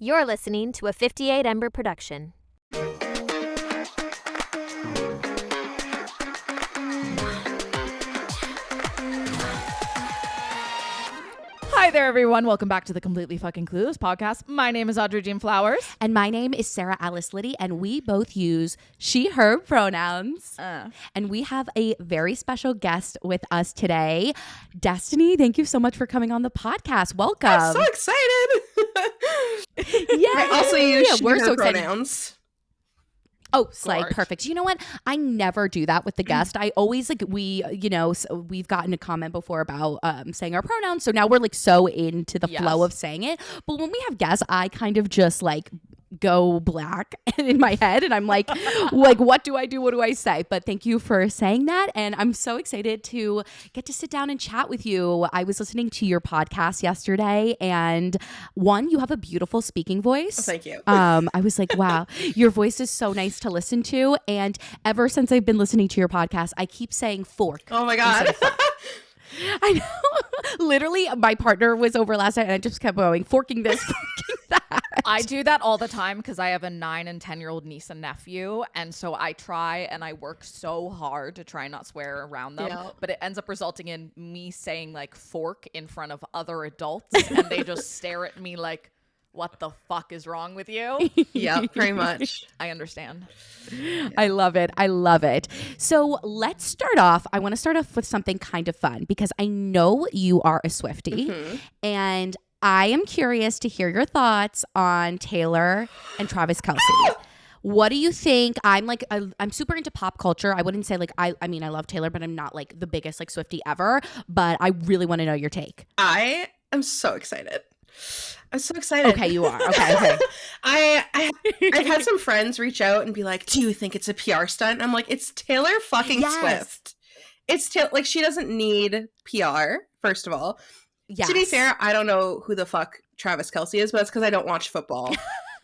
You're listening to a 58 Ember production. Hi there, everyone. Welcome back to the Completely Fucking Clueless podcast. My name is Audrey Jean Flowers. And my name is Sarah Alice Liddy, and we both use she, her pronouns. And we have a very special guest with us today. Destiny, thank you so much for coming on the podcast. Welcome. I'm so excited. Yeah. I also use she, we're her so pronouns. Oh, slay, perfect. You know what? I never do that with the guest. I always we've gotten a comment before about saying our pronouns. So now we're like so into the flow of saying it. But when we have guests, I kind of just like go black in my head and I'm like what do I do? What do I say? But thank you for saying that. And I'm so excited to get to sit down and chat with you. I was listening to your podcast yesterday and you have a beautiful speaking voice. Oh, thank you. I was like, wow, your voice is so nice to listen to. And ever since I've been listening to your podcast, I keep saying fork. Oh my God. I know. Literally, my partner was over last night and I just kept going, forking this, forking that. I do that all the time because I have a 9 and 10-year-old niece and nephew. And so I try and I work so hard to try not swear around them. Yeah. But it ends up resulting in me saying like fork in front of other adults. And they just stare at me like, what the fuck is wrong with you? Yeah, pretty much. I understand. Yeah. I love it. I love it. So let's start off. I want to start off with something kind of fun because I know you are a Swiftie and I am curious to hear your thoughts on Taylor and Travis Kelce. What do you think? I'm super into pop culture. I wouldn't say like, I mean, I love Taylor, but I'm not like the biggest like Swiftie ever, but I really want to know your take. I am so excited. I'm so excited. Okay, you are. Okay. I've had some friends reach out and be like, do you think it's a PR stunt? And I'm like, it's Taylor fucking Swift. It's like, she doesn't need PR, first of all. Yes. To be fair, I don't know who the fuck Travis Kelce is, but it's because I don't watch football.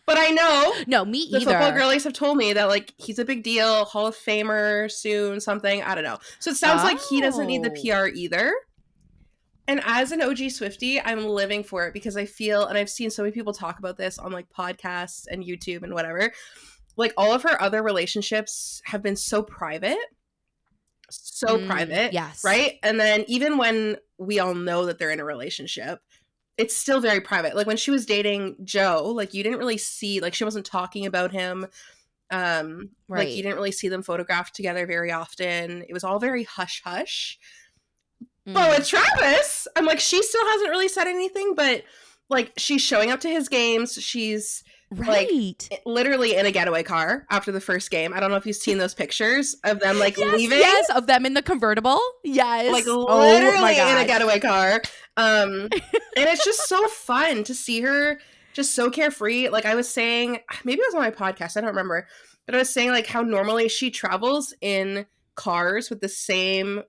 But I know. No, me either. The football girlies have told me that like he's a big deal, Hall of Famer soon, something. I don't know. So it sounds like he doesn't need the PR either. And as an OG Swiftie, I'm living for it because I feel, and I've seen so many people talk about this on like podcasts and YouTube and whatever, like all of her other relationships have been so private. Private. Yes. Right? And then even when we all know that they're in a relationship, it's still very private. Like when she was dating Joe, like you didn't really see, like she wasn't talking about him. Like you didn't really see them photographed together very often. It was all very hush-hush. But with Travis, I'm like, she still hasn't really said anything, but like she's showing up to his games. She's like literally in a getaway car after the first game. I don't know if you've seen those pictures of them like leaving. Yes, of them in the convertible. Yes. Like literally in a getaway car. And it's just so fun to see her just so carefree. Like I was saying, maybe it was on my podcast, I don't remember. But I was saying like how normally she travels in cars with the same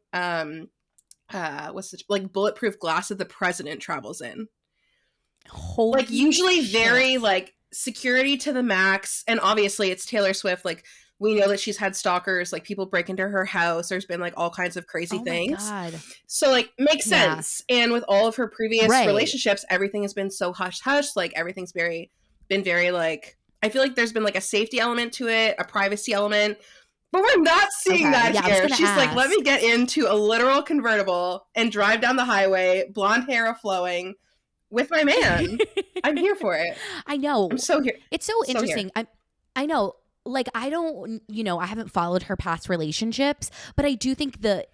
like bulletproof glass that the president travels in. Holy like usually shit. Very like security to the max, and obviously it's Taylor Swift. Like we know that she's had stalkers, like people break into her house. There's been like all kinds of crazy things. My God. So like makes sense. And with all of her previous relationships, everything has been so hush hush. Like everything's been very like, I feel like there's been like a safety element to it, a privacy element. But we're not seeing that here. She's like, let me get into a literal convertible and drive down the highway, blonde hair flowing, with my man. I'm here for it. I know. I'm so here. It's so interesting. I know. Like, I don't, I haven't followed her past relationships, but I do think the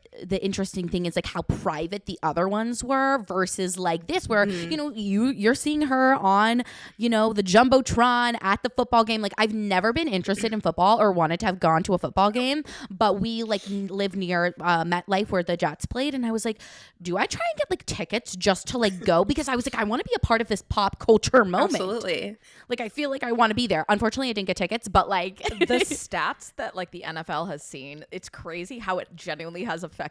interesting thing is like how private the other ones were versus like this where you're seeing her on the jumbotron at the football game. Like I've never been interested in football or wanted to have gone to a football game, but we like live near MetLife where the Jets played, and I was like, do I try and get like tickets just to like go, because I was like, I want to be a part of this pop culture moment. Absolutely. Like I feel like I want to be there. Unfortunately I didn't get tickets, but like the stats that like the NFL has seen, it's crazy how it genuinely has affected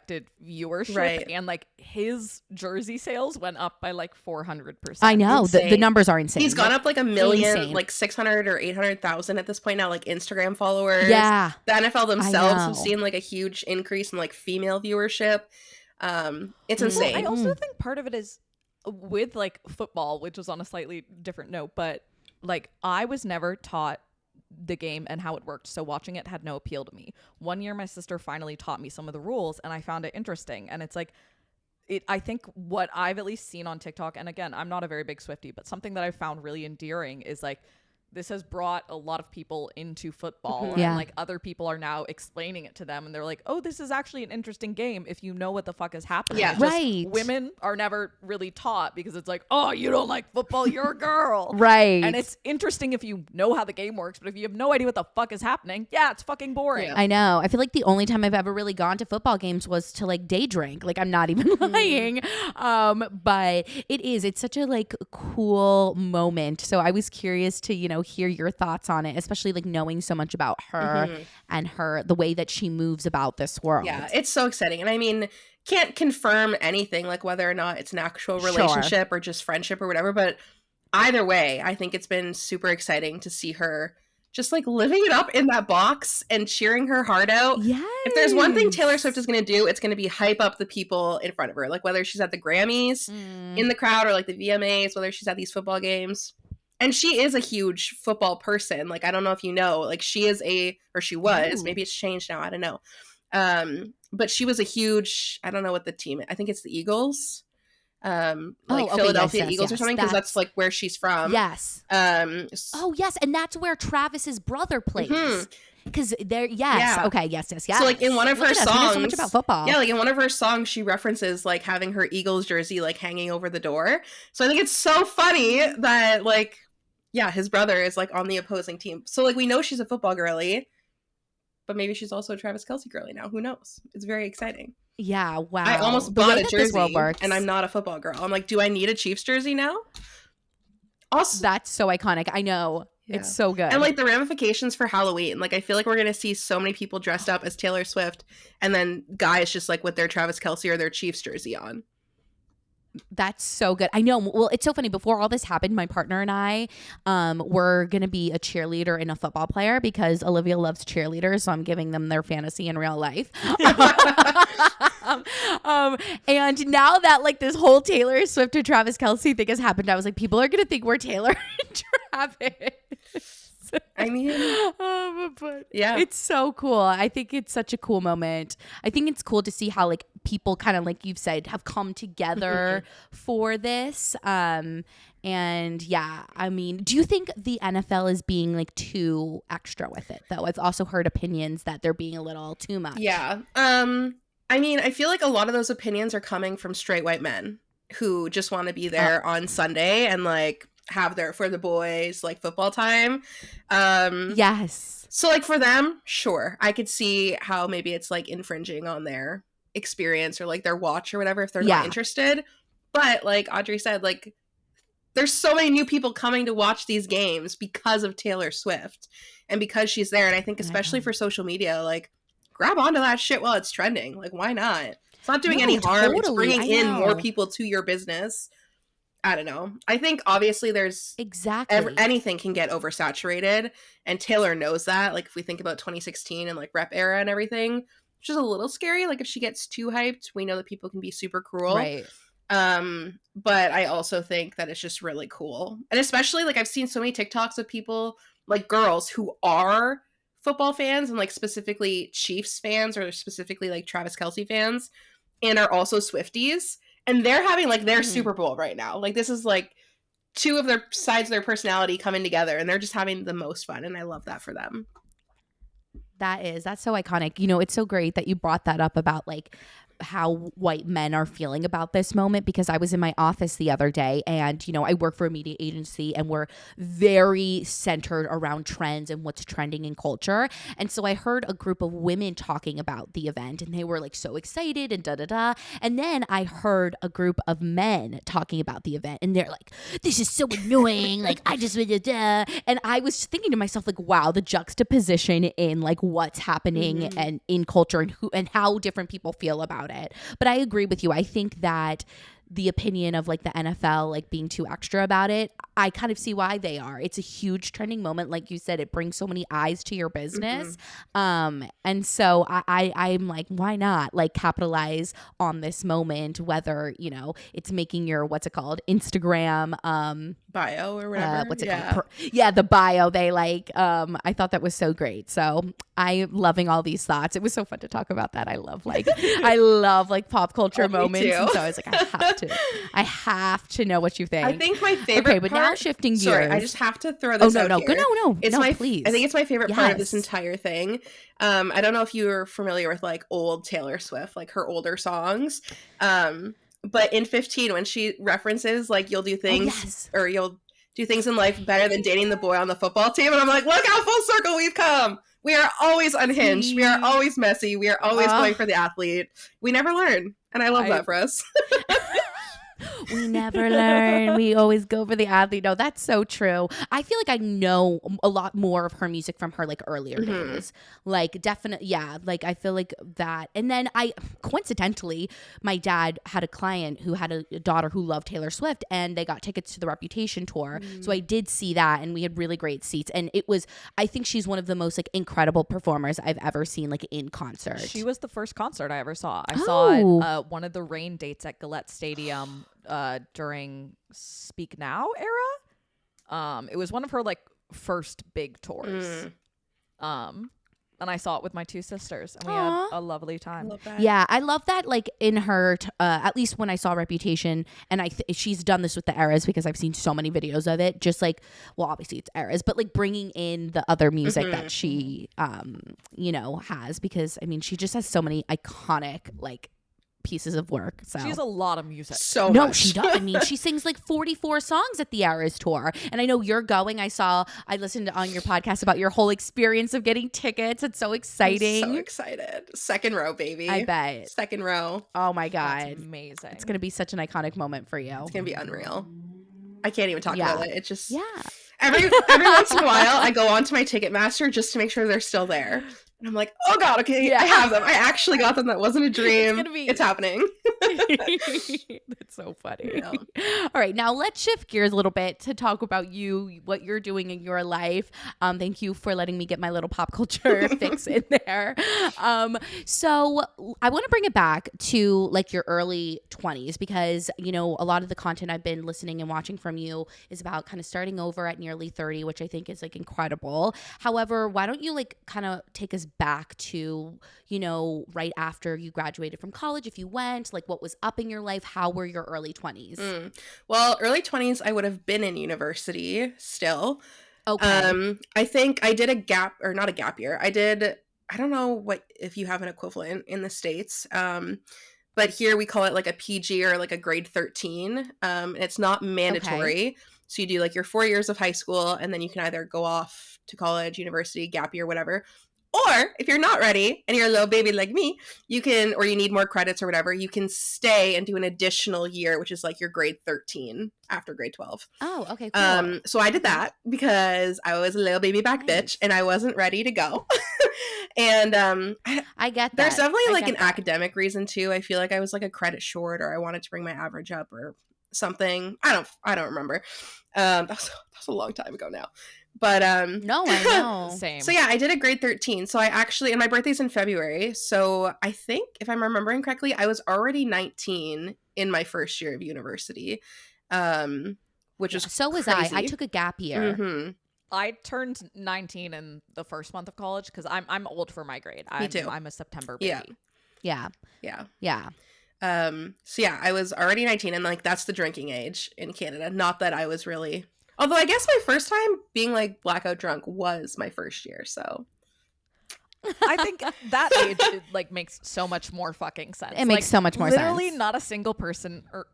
viewership, and like his jersey sales went up by like 400%. I know the numbers are insane. He's gone up like 1 million, like 600 or 800,000 at this point now, like Instagram followers. Yeah, the NFL themselves have seen like a huge increase in like female viewership. It's insane. I also think part of it is with like football, which was on a slightly different note, but like I was never taught the game and how it worked, so watching it had no appeal to me. One year my sister finally taught me some of the rules and I found it interesting, and it's like I think what I've at least seen on TikTok, and again, I'm not a very big Swiftie, but something that I've found really endearing is like this has brought a lot of people into football, and like other people are now explaining it to them, and they're like, oh, this is actually an interesting game if you know what the fuck is happening. Yeah. It's just Right. women are never really taught because it's like, oh, you don't like football, you're a girl. Right. And it's interesting if you know how the game works, but if you have no idea what the fuck is happening, yeah, it's fucking boring. Yeah. I know. I feel like the only time I've ever really gone to football games was to like day drink. Like I'm not even lying. But it's such a like cool moment. So I was curious to, hear your thoughts on it, especially like knowing so much about her and the way that she moves about this world. Yeah, it's so exciting. And I mean, can't confirm anything like whether or not it's an actual relationship or just friendship or whatever, but either way, I think it's been super exciting to see her just like living it up in that box and cheering her heart out. Yes. If there's one thing Taylor Swift is going to do, it's going to be hype up the people in front of her. Like whether she's at the Grammys in the crowd or like the VMAs, whether she's at these football games. And she is a huge football person. Like, I don't know if you know, like she was, maybe it's changed now. I don't know. But she was a huge, I don't know what the team, I think it's the Eagles. Philadelphia Eagles or something, because that's like where she's from. Yes. Yes, and that's where Travis's brother plays. Because okay, yes. So like in one of her songs, we know so much about football. Yeah, like in one of her songs, she references like having her Eagles jersey like hanging over the door. So I think it's so funny that like, yeah, his brother is like on the opposing team. So like we know she's a football girly, but maybe she's also a Travis Kelce girly now. Who knows? It's very exciting. Yeah, wow. I almost bought a jersey and I'm not a football girl. I'm like, do I need a Chiefs jersey now? Also, that's so iconic. I know. Yeah. It's so good. And like the ramifications for Halloween. Like I feel like we're going to see so many people dressed up as Taylor Swift and then guys just like with their Travis Kelce or their Chiefs jersey on. That's so good. I know. Well, it's so funny. Before all this happened, my partner and I were going to be a cheerleader and a football player because Olivia loves cheerleaders. So I'm giving them their fantasy in real life. And now that like this whole Taylor Swift to Travis Kelce thing has happened, I was like, people are going to think we're Taylor and Travis. I mean, but yeah, it's so cool. I think it's such a cool moment. I think it's cool to see how like people kind of like you've said have come together for this. And yeah, I mean, do you think the NFL is being like too extra with it though? I've also heard opinions that they're being a little too much. Yeah. I mean, I feel like a lot of those opinions are coming from straight white men who just want to be there on Sunday and like have their for the boys like football time. Yes. So like for them, sure, I could see how maybe it's like infringing on their experience or like their watch or whatever if they're not interested. But like Audrey said, like there's so many new people coming to watch these games because of Taylor Swift and because she's there. And I think especially for social media, like grab onto that shit while it's trending. Like why not? It's not doing any harm. Totally. It's bringing in more people to your business. I don't know. I think obviously there's anything can get oversaturated, and Taylor knows that. Like if we think about 2016 and like rep era and everything, which is a little scary. Like if she gets too hyped, we know that people can be super cruel. Right. But I also think that it's just really cool, and especially like I've seen so many TikToks of people like girls who are football fans and like specifically Chiefs fans or specifically like Travis Kelce fans, and are also Swifties. And they're having like their Super Bowl right now. Like this is like two of their sides of their personality coming together and they're just having the most fun. And I love that for them. That's so iconic. You know, it's so great that you brought that up about like how white men are feeling about this moment, because I was in my office the other day and, you know, I work for a media agency and we're very centered around trends and what's trending in culture. And so I heard a group of women talking about the event and they were like so excited and da-da-da. And then I heard a group of men talking about the event and they're like, this is so annoying. Like I just, da-da. And I was thinking to myself like, wow, the juxtaposition in like what's happening and in culture and who and how different people feel about it. But I agree with you. I think that the opinion of like the NFL like being too extra about it. I kind of see why they are. It's a huge trending moment. Like you said, it brings so many eyes to your business. And so I'm like, why not like capitalize on this moment, whether, you know, it's making your, what's it called? Instagram, bio or whatever. What's it called? Yeah, the bio. They like, I thought that was so great. So I'm loving all these thoughts. It was so fun to talk about that. I love like pop culture moments. And so I was like, I have to know what you think. I think my favorite Okay, but now shifting gears. Sorry, I just have to throw this out here. No. It's please. I think it's my favorite part of this entire thing. I don't know if you're familiar with like old Taylor Swift, like her older songs. But in 15, when she references like you'll do things or you'll do things in life better than dating the boy on the football team, and I'm like, look how full circle we've come. We are always unhinged. We are always messy. We are always going for the athlete. We never learn, and I love that for us. We never learn. We always go for the athlete. No, that's so true. I feel like I know a lot more of her music from her like earlier days. Like definitely, yeah. Like I feel like that. And then coincidentally, my dad had a client who had a daughter who loved Taylor Swift, and they got tickets to the Reputation tour. So I did see that, and we had really great seats. And it was, I think she's one of the most like incredible performers I've ever seen like in concert. She was the first concert I ever saw. I saw it, one of the rain dates at Gillette Stadium during Speak Now era. It was one of her like first big tours. And I saw it with my two sisters, and we had a lovely time. Yeah, I love that. Like in her, at least when I saw Reputation, and she's done this with the Eras because I've seen so many videos of it. Just like, well, obviously it's Eras, but like bringing in the other music that she, you know, has, because I mean, she just has so many iconic like pieces of work. So she has a lot of music. So no, much. she does. I mean, she sings like 44 songs at the Eras tour. And I know you're going. I listened on your podcast about your whole experience of getting tickets. It's so exciting. I'm so excited. Second row, baby. I bet. Second row. Oh my God. That's amazing. It's going to be such an iconic moment for you. It's going to be unreal. I can't even talk about it. It's just every once in a while I go onto my Ticketmaster just to make sure they're still there. And I'm like, oh God, okay, I have them. I actually got them. That wasn't a dream. It's happening. That's so funny. Yeah. All right, now let's shift gears a little bit to talk about you, what you're doing in your life. Thank you for letting me get my little pop culture fix in there. So I want to bring it back to like your early 20s, because, you know, a lot of the content I've been listening and watching from you is about kind of starting over at nearly 30, which I think is like incredible. However, why don't you like kind of take us back to, you know, right after you graduated from college, if you went, like what was up in your life? How were your early 20s? Well, early 20s, I would have been in university still. Okay. I think I did not a gap year. I don't know what if you have an equivalent in the States. But here we call it like a PG or like a grade 13. And it's not mandatory. Okay. So you do like your 4 years of high school, and then you can either go off to college, university, gap year, whatever. Or if you're not ready and you're a little baby like me, you can, or you need more credits or whatever, you can stay and do an additional year, which is like your grade 13 after grade 12. Oh, okay, cool. So I did that because I was a little baby back bitch and I wasn't ready to go. And I get that. There's definitely like an academic reason too. I feel like I was like a credit short, or I wanted to bring my average up or something. I don't remember. That was a long time ago now. But no, I know. Same. So yeah, I did a grade 13. So I actually, and my birthday's in February. So I think if I'm remembering correctly, I was already 19 in my first year of university. Which is so was crazy. I took a gap year. Mm-hmm. I turned 19 in the first month of college because I'm old for my grade. Me too. I'm a September baby. Yeah. So yeah, I was already 19, and like that's the drinking age in Canada. Not that I was really. Although I guess my first time being like blackout drunk was my first year, so. I think that age like makes so much more fucking sense. It makes so much more sense. Literally not a single person, or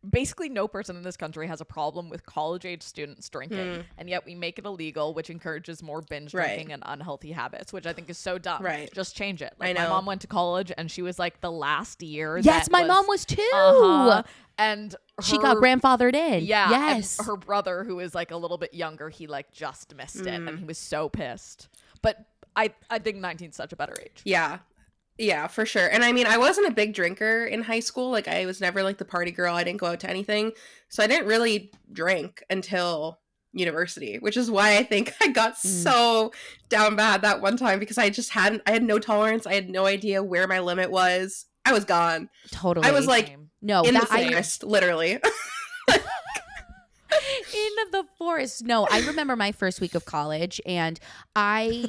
basically no person in this country has a problem with college age students drinking, and yet we make it illegal, which encourages more binge drinking and unhealthy habits, which I think is so dumb. Right. Just change it. Like, I know. my mom went to college and she was like the last year. Yes, my mom was too. And she got grandfathered in. Yeah. Yes. And her brother, who is like a little bit younger, he like just missed it, and he was so pissed. But I think 19 is such a better age. Yeah. Yeah, for sure. And I mean, I wasn't a big drinker in high school. Like, I was never like the party girl. I didn't go out to anything. So I didn't really drink until university, which is why I think I got so down bad that one time, because I had no tolerance. I had no idea where my limit was. I was gone. Totally. I was like Same. No, in that the forest, literally. in the forest. No, I remember my first week of college, and I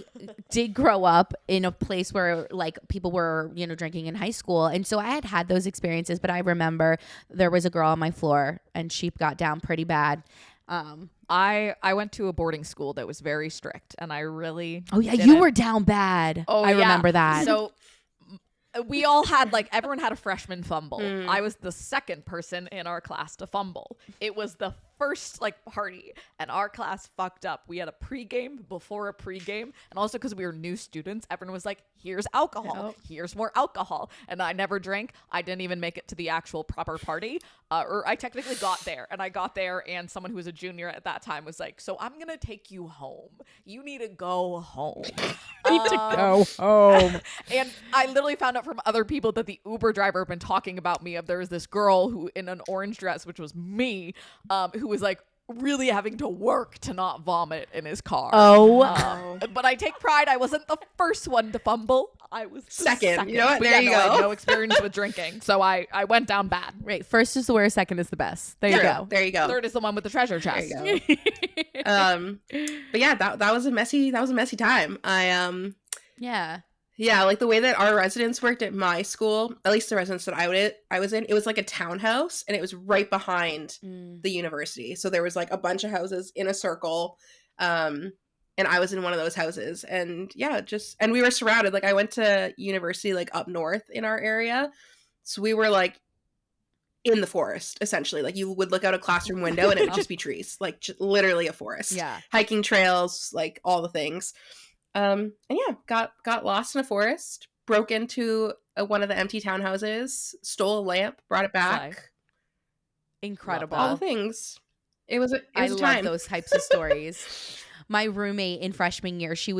did grow up in a place where like people were, you know, drinking in high school. And so I had those experiences, but I remember there was a girl on my floor and she got down pretty bad. I went to a boarding school that was very strict, and I really Oh yeah, didn't- you were down bad. Oh, I yeah. remember that. So we all had like everyone had a freshman fumble. I was the second person in our class to fumble. It was the first like party, and our class fucked up. We had a pregame before a pregame, and also because we were new students, everyone was like, here's alcohol, here's more alcohol. And I never drank. I didn't even make it to the actual proper party, or I technically got there, and I got there, and someone who was a junior at that time was like, so I'm gonna take you home, you need to go home. Go home. And I literally found out from other people that the Uber driver had been talking about me. There was this girl who in an orange dress, which was me, who was like really having to work to not vomit in his car. But I take pride. I wasn't the first one to fumble. I was the second. You know what? But There yeah, you no, I go. had no experience with drinking, so I went down bad. Right. First is the worst, second is the best. There you go. There you go. Third is the one with the treasure chest. There you go. But yeah, that was a messy time. Yeah. Like the way that our residence worked at my school, at least the residence that I was in, it was like a townhouse, and it was right behind the university. So there was like a bunch of houses in a circle, and I was in one of those houses. And yeah, and we were surrounded. Like I went to university like up north in our area, so we were like in the forest essentially. Like you would look out a classroom window and it would just be trees, like literally a forest. Yeah. Hiking trails, like all the things. And yeah, got lost in a forest, broke into one of the empty townhouses, stole a lamp, brought it back. Incredible. All the things. It was a love time. those types of stories. My roommate in freshman year, she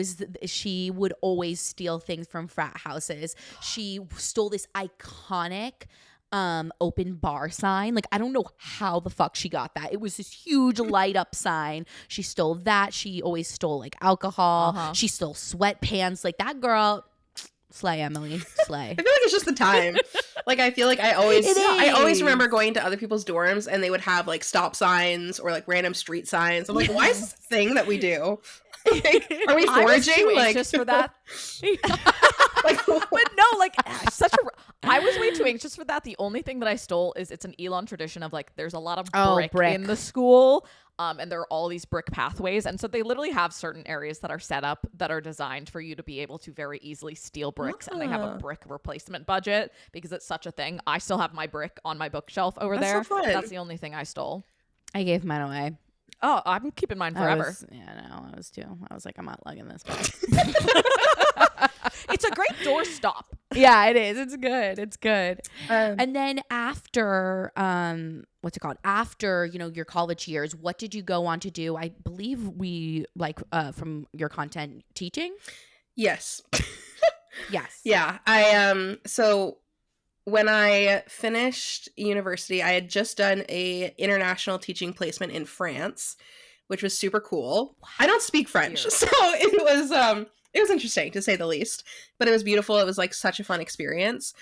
would always steal things from frat houses. She stole this iconic open bar sign. Like I don't know how the fuck she got that. It was this huge light up sign. She stole that. She always stole like alcohol. She stole sweatpants. Like that girl. Slay, Emily. Slay. I feel like it's just the time. Like I feel like I always remember going to other people's dorms and they would have like stop signs or like random street signs. I'm like, why is this a thing that we do? Like, are we I was too foraging? Like anxious for that. like, But no, like I was way too anxious for that. The only thing that I stole is it's an Elon tradition of like there's a lot of brick in the school. And there are all these brick pathways. And so they literally have certain areas that are set up that are designed for you to be able to very easily steal bricks. And they have a brick replacement budget because it's such a thing. I still have my brick on my bookshelf over there. So fun. That's the only thing I stole. I gave mine away. Oh, I'm keeping mine forever. I was too. I was like, I'm not lugging this back. It's a great doorstop. Yeah, it is. It's good. It's good. and And then after, what's it called? After, you know, your college years, what did you go on to do? I believe we from your content teaching. yes. Yes. Yeah. So when I finished university, I had just done a international teaching placement in France, which was super cool. Wow. I don't speak French, so it was interesting to say the least, but it was beautiful. It was like such a fun experience.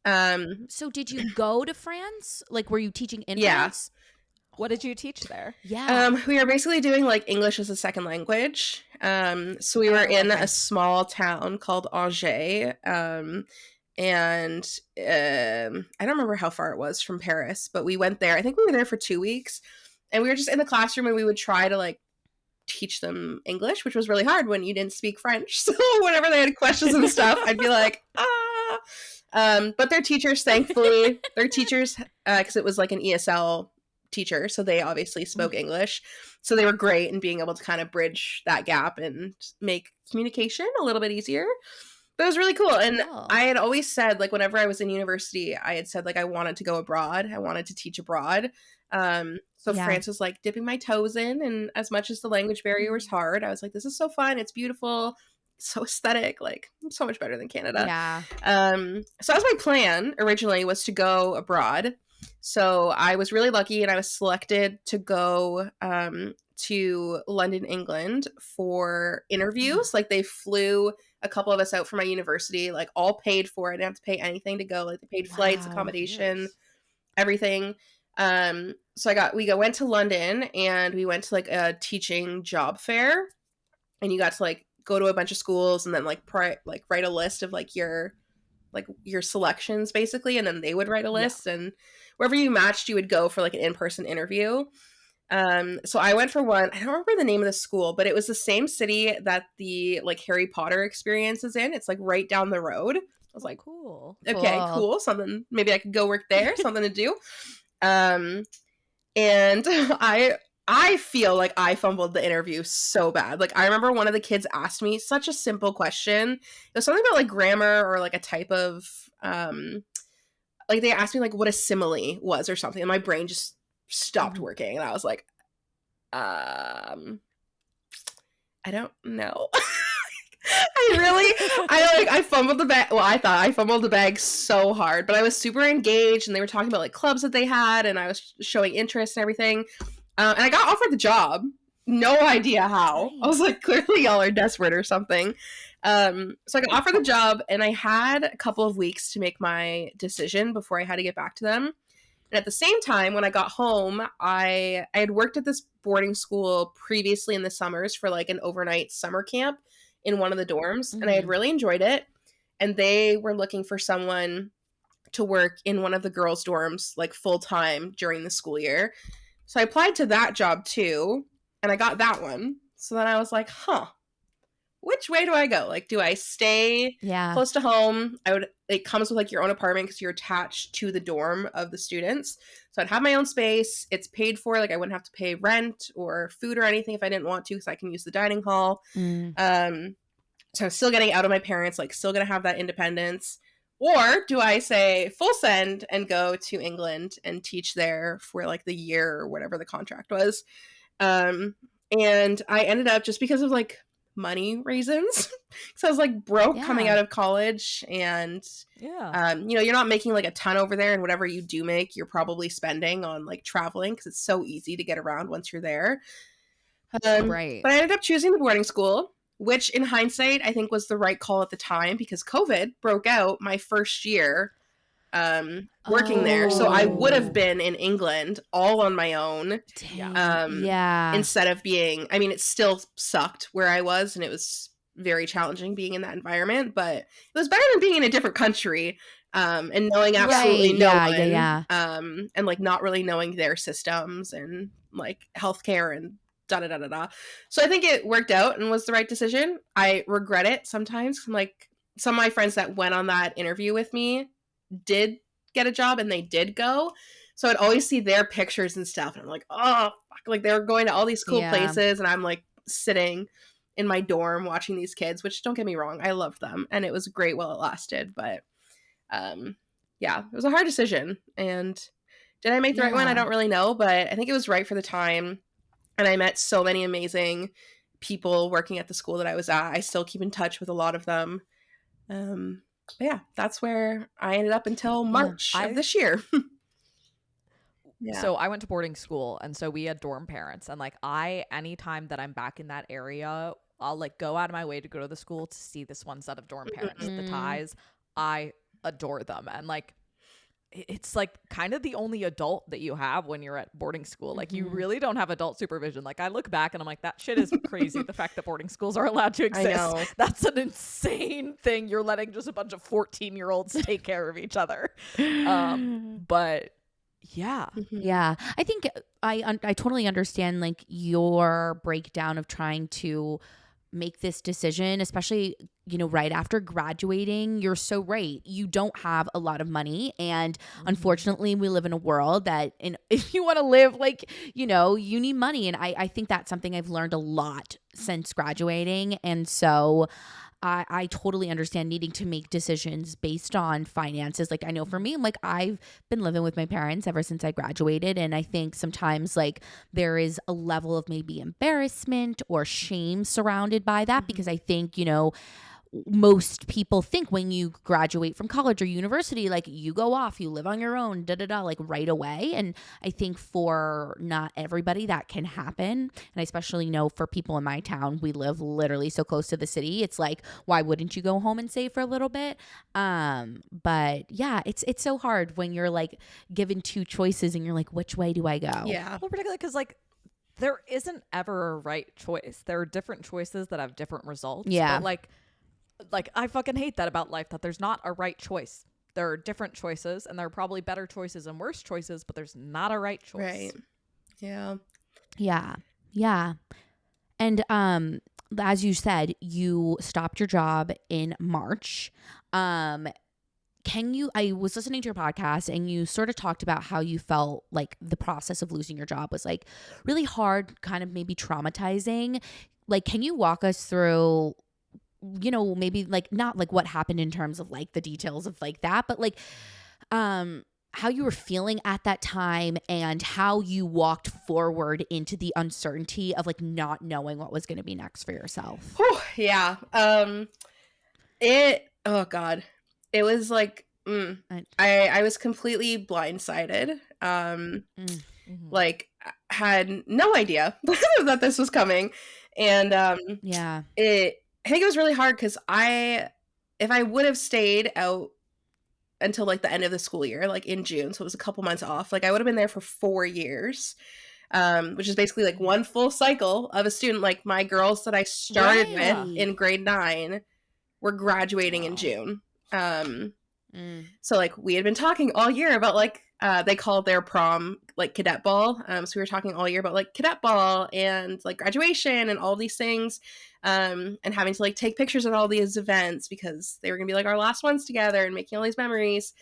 So did you go to France? Like, were you teaching in Yeah. France? What did you teach there? Yeah. We were basically doing like English as a second language. So we were in a small town called Angers. And I don't remember how far it was from Paris, but we went there. I think we were there for 2 weeks, and we were just in the classroom, and we would try to like teach them English, which was really hard when you didn't speak French. So whenever they had questions and stuff, I'd be like, but their teachers, thankfully, because it was like an ESL teacher, so they obviously spoke English, so they were great in being able to kind of bridge that gap and make communication a little bit easier. But it was really cool. And I had always said, like, whenever I was in university, I had said, like, I wanted to go abroad. I wanted to teach abroad. France was, like, dipping my toes in. And as much as the language barrier was hard, I was like, this is so fun. It's beautiful. so aesthetic, like so much better than Canada. Yeah. So that was my plan originally, was to go abroad. So I was really lucky and I was selected to go to London, England for interviews. Like they flew a couple of us out from my university, like all paid for. I didn't have to pay anything to go. Like they paid flights, accommodation, everything. So we went to London and we went to like a teaching job fair, and you got to like go to a bunch of schools and then like write a list of like your selections basically, and then they would write a list, and wherever you matched you would go for like an in-person interview. So I went for one. I don't remember the name of the school, but it was the same city that the like Harry Potter experience is in. It's like right down the road. I was like, cool. Okay, cool. Something, maybe I could go work there, something to do. And I feel like I fumbled the interview so bad. Like I remember one of the kids asked me such a simple question. It was something about like grammar or like a type of like they asked me like what a simile was or something, and my brain just stopped working, and I was like, I don't know. I fumbled the bag. Well, I thought I fumbled the bag so hard, but I was super engaged, and they were talking about like clubs that they had, and I was showing interest and everything. And I got offered the job. No idea how. I was like, clearly y'all are desperate or something. So I got offered the job, and I had a couple of weeks to make my decision before I had to get back to them. And at the same time, when I got home, I had worked at this boarding school previously in the summers for like an overnight summer camp in one of the dorms, and I had really enjoyed it. And they were looking for someone to work in one of the girls' dorms like full time during the school year. So I applied to that job too, and I got that one. So then I was like, which way do I go? Like, do I stay close to home? It comes with like your own apartment because you're attached to the dorm of the students. So I'd have my own space. It's paid for. Like I wouldn't have to pay rent or food or anything if I didn't want to, because I can use the dining hall. So I'm still getting out of my parents, like still going to have that independence. Or do I say full send and go to England and teach there for like the year or whatever the contract was? And I ended up, just because of like money reasons, because I was like broke coming out of college, and you're not making like a ton over there, and whatever you do make, you're probably spending on like traveling, because it's so easy to get around once you're there. Right. But I ended up choosing the boarding school, which in hindsight I think was the right call at the time, because COVID broke out my first year working there. So I would have been in England all on my own. Instead of being, I mean, it still sucked where I was, and it was very challenging being in that environment, but it was better than being in a different country and knowing absolutely no one. And like not really knowing their systems and like healthcare and da-da-da-da-da. So I think it worked out and was the right decision. I regret it sometimes. Like some of my friends that went on that interview with me did get a job, and they did go. So I'd always see their pictures and stuff, and I'm like, oh, fuck. Like they were going to all these cool places, and I'm like sitting in my dorm watching these kids, which don't get me wrong, I loved them, and it was great while it lasted. But it was a hard decision. And did I make the right one? I don't really know, but I think it was right for the time. And I met so many amazing people working at the school that I was at. I still keep in touch with a lot of them. But yeah, that's where I ended up until March of this year. So I went to boarding school, and so we had dorm parents, and like anytime that I'm back in that area, I'll like go out of my way to go to the school to see this one set of dorm parents. The Ties, I adore them, and like it's like kind of the only adult that you have when you're at boarding school. Like you really don't have adult supervision. Like I look back and I'm like, that shit is crazy. The fact that boarding schools are allowed to exist. That's an insane thing. You're letting just a bunch of 14-year-olds take care of each other. But yeah. I think I totally understand like your breakdown of trying to make this decision, especially, right after graduating. You're so right. You don't have a lot of money. And unfortunately, we live in a world that if you want to live like, you need money. And I think that's something I've learned a lot since graduating. And so I totally understand needing to make decisions based on finances. Like I know for me, I'm like I've been living with my parents ever since I graduated, and I think sometimes like there is a level of maybe embarrassment or shame surrounded by that because I think, you know, most people think when you graduate from college or university, like you go off, you live on your own, like right away. And I think for not everybody that can happen. And I especially know for people in my town, we live literally so close to the city. It's like, why wouldn't you go home and save for a little bit? But yeah, it's so hard when you're like given two choices and you're like, which way do I go? Yeah. Well, particularly because like there isn't ever a right choice. There are different choices that have different results. Yeah. But like I fucking hate that about life, that there's not a right choice. There are different choices, and there are probably better choices and worse choices, but there's not a right choice. Right. Yeah. Yeah. Yeah. And as you said, you stopped your job in March. I was listening to your podcast and you sort of talked about how you felt like the process of losing your job was like really hard, kind of maybe traumatizing. Like, can you walk us through, you know, maybe like not like what happened in terms of like the details of like that, but like how you were feeling at that time and how you walked forward into the uncertainty of like not knowing what was going to be next for yourself. Whew, yeah. Oh God. It was like I was completely blindsided. Like had no idea that this was coming. And yeah. I think it was really hard because if I would have stayed out until like the end of the school year, like in June, so it was a couple months off, like I would have been there for 4 years, which is basically like one full cycle of a student. Like my girls that I started with in grade 9 were graduating in June. So like we had been talking all year about like they called their prom like cadet ball. So we were talking all year about like cadet ball and like graduation and all these things, and having to like take pictures at all these events because they were gonna be like our last ones together and making all these memories.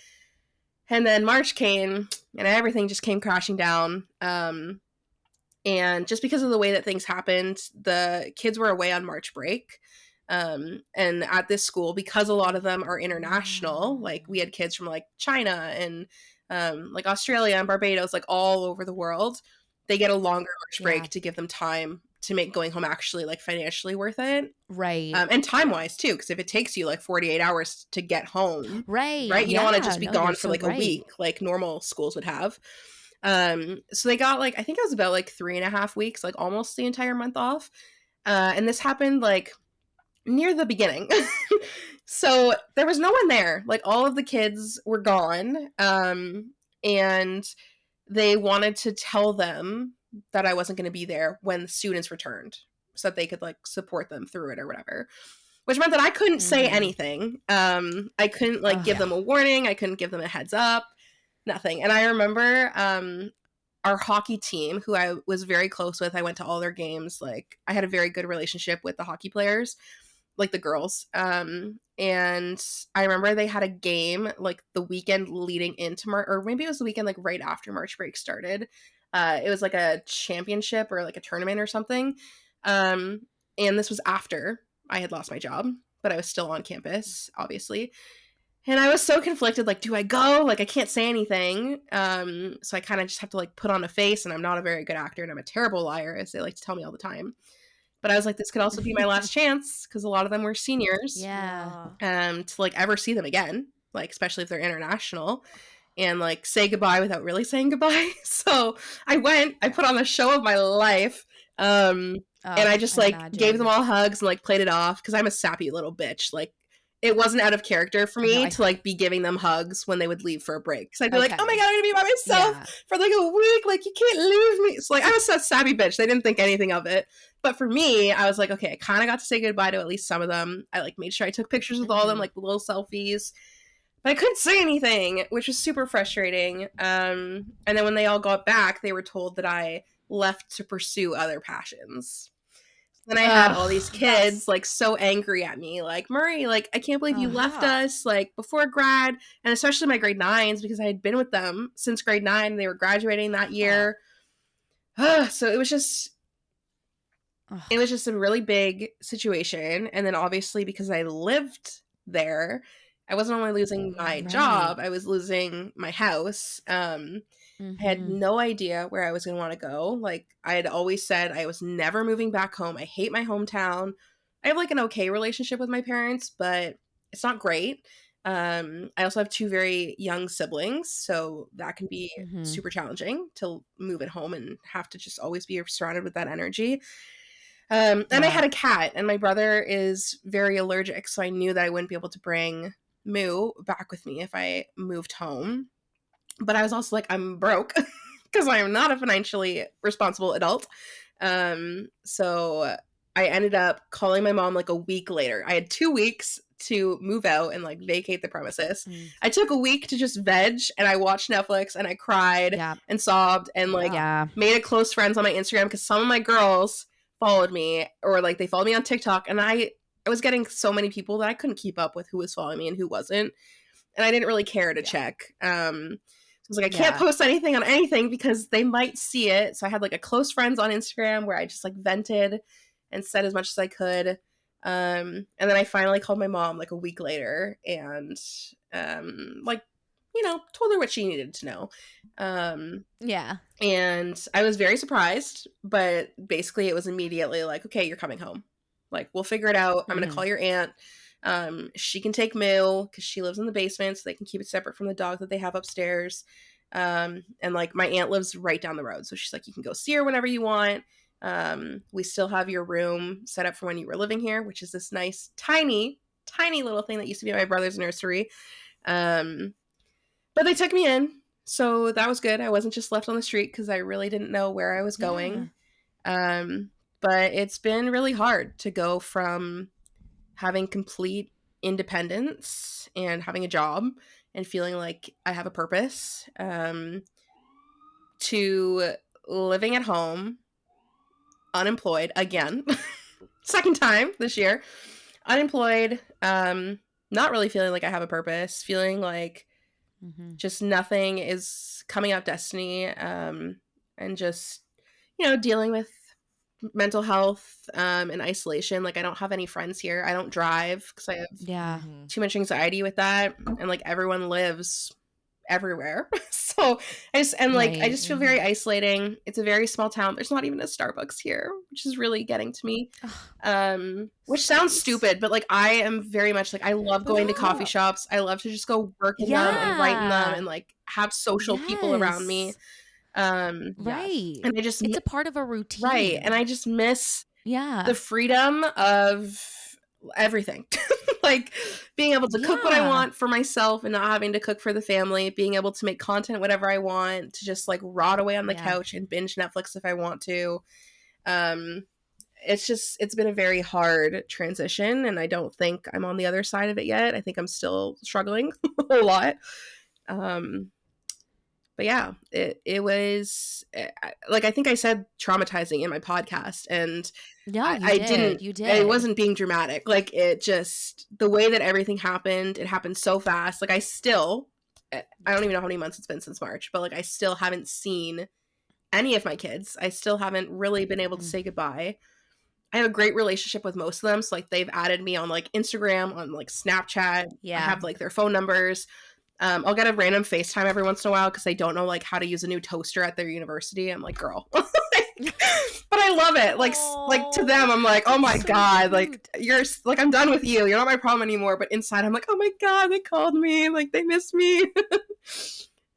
And then March came and everything just came crashing down. And just because of the way that things happened, the kids were away on March break. And at this school, because a lot of them are international, like we had kids from like China and like Australia and Barbados, like all over the world, they get a longer March break to give them time to make going home actually like financially worth it. Right. And time wise too, because if it takes you like 48 hours to get home, right? You don't want to just be gone for like a week like normal schools would have. So they got like, I think it was about like 3.5 weeks, like almost the entire month off. And this happened like near the beginning. So there was no one there. Like all of the kids were gone. And they wanted to tell them that I wasn't going to be there when the students returned so that they could like support them through it or whatever, which meant that I couldn't say anything. I couldn't like give them a warning. I couldn't give them a heads up, nothing. And I remember, our hockey team, who I was very close with, I went to all their games. Like I had a very good relationship with the hockey players, like the girls. And I remember they had a game like the weekend leading into March, or maybe it was the weekend like right after March break started. It was like a championship or like a tournament or something. And this was after I had lost my job, but I was still on campus, obviously. And I was so conflicted, like, do I go? Like, I can't say anything. So I kind of just have to like put on a face, and I'm not a very good actor and I'm a terrible liar, as they like to tell me all the time. But I was like, this could also be my last chance because a lot of them were seniors. Yeah. To like ever see them again, like especially if they're international, and like say goodbye without really saying goodbye. So I went, I put on the show of my life. And I just like gave them all hugs and like played it off because I'm a sappy little bitch. Like it wasn't out of character for me to like be giving them hugs when they would leave for a break. Because I'd be like, oh my God, I'm gonna be by myself for like a week. Like you can't leave me. So like I was a sappy bitch. They didn't think anything of it. But for me, I was like, okay, I kind of got to say goodbye to at least some of them. I like made sure I took pictures with all of them, like little selfies. But I couldn't say anything, which was super frustrating. And then when they all got back, they were told that I left to pursue other passions. Then I had all these kids like so angry at me, like, Murray, like, I can't believe you left us like before grad, and especially my grade 9s because I had been with them since grade 9. They were graduating that year. So it was just, it was just a really big situation. And then obviously because I lived there, I wasn't only losing my job, I was losing my house. I had no idea where I was going to want to go. Like, I had always said I was never moving back home. I hate my hometown. I have like an okay relationship with my parents, but it's not great. I also have 2 very young siblings, so that can be super challenging to move at home and have to just always be surrounded with that energy. And I had a cat, and my brother is very allergic, so I knew that I wouldn't be able to bring Moo back with me if I moved home. But I was also like, I'm broke because I am not a financially responsible adult. So I ended up calling my mom like a week later. I had 2 weeks to move out and like vacate the premises. I took a week to just veg, and I watched Netflix, and I cried and sobbed and like made a close friends on my Instagram because some of my girls followed me, or like they followed me on TikTok, and I was getting so many people that I couldn't keep up with who was following me and who wasn't, and I didn't really care to check. So I was like, I can't post anything on anything because they might see it. So I had like a close friends on Instagram where I just like vented and said as much as I could. And then I finally called my mom like a week later and like, you know, told her what she needed to know. And I was very surprised, but basically it was immediately like, okay, you're coming home. Like, we'll figure it out. I'm going to call your aunt. She can take Moo because she lives in the basement, so they can keep it separate from the dog that they have upstairs. And like, my aunt lives right down the road, so she's like, you can go see her whenever you want. We still have your room set up for when you were living here, which is this nice, tiny little thing that used to be at my brother's nursery. But they took me in, so that was good. I wasn't just left on the street because I really didn't know where I was going. But it's been really hard to go from having complete independence and having a job and feeling like I have a purpose, to living at home, unemployed again, second time this year, unemployed, not really feeling like I have a purpose, feeling like just nothing is coming out Destiny, and just, you know, dealing with mental health and isolation. Like, I don't have any friends here. I don't drive because I have too much anxiety with that, and like, everyone lives everywhere. So I just feel very isolating. It's a very small town. There's not even a Starbucks here, which is really getting to me. Which sounds stupid, but like, I am very much like, I love going to coffee shops. I love to just go work in them and write in them and like have social people around me. And I just, it's a part of a routine, right? And I just miss the freedom of everything. Like, being able to cook what I want for myself and not having to cook for the family, being able to make content whatever I want, to just like rot away on the couch and binge Netflix if I want to. It's been a very hard transition, and I don't think I'm on the other side of it yet. I think I'm still struggling a lot. But yeah, it was, like, I think I said traumatizing in my podcast, and I didn't. You did. It wasn't being dramatic. Like, it just, the way that everything happened, it happened so fast. Like, I don't even know how many months it's been since March, but like, I still haven't seen any of my kids. I still haven't really been able to say goodbye. I have a great relationship with most of them. So like, they've added me on like Instagram, on like Snapchat. I have like their phone numbers. I'll get a random FaceTime every once in a while because they don't know like how to use a new toaster at their university. I'm like, girl. But I love it. Like to them, I'm like, oh my God, like, you're like, I'm done with you. You're not my problem anymore. But inside, I'm like, oh my God, they called me. Like, they missed me.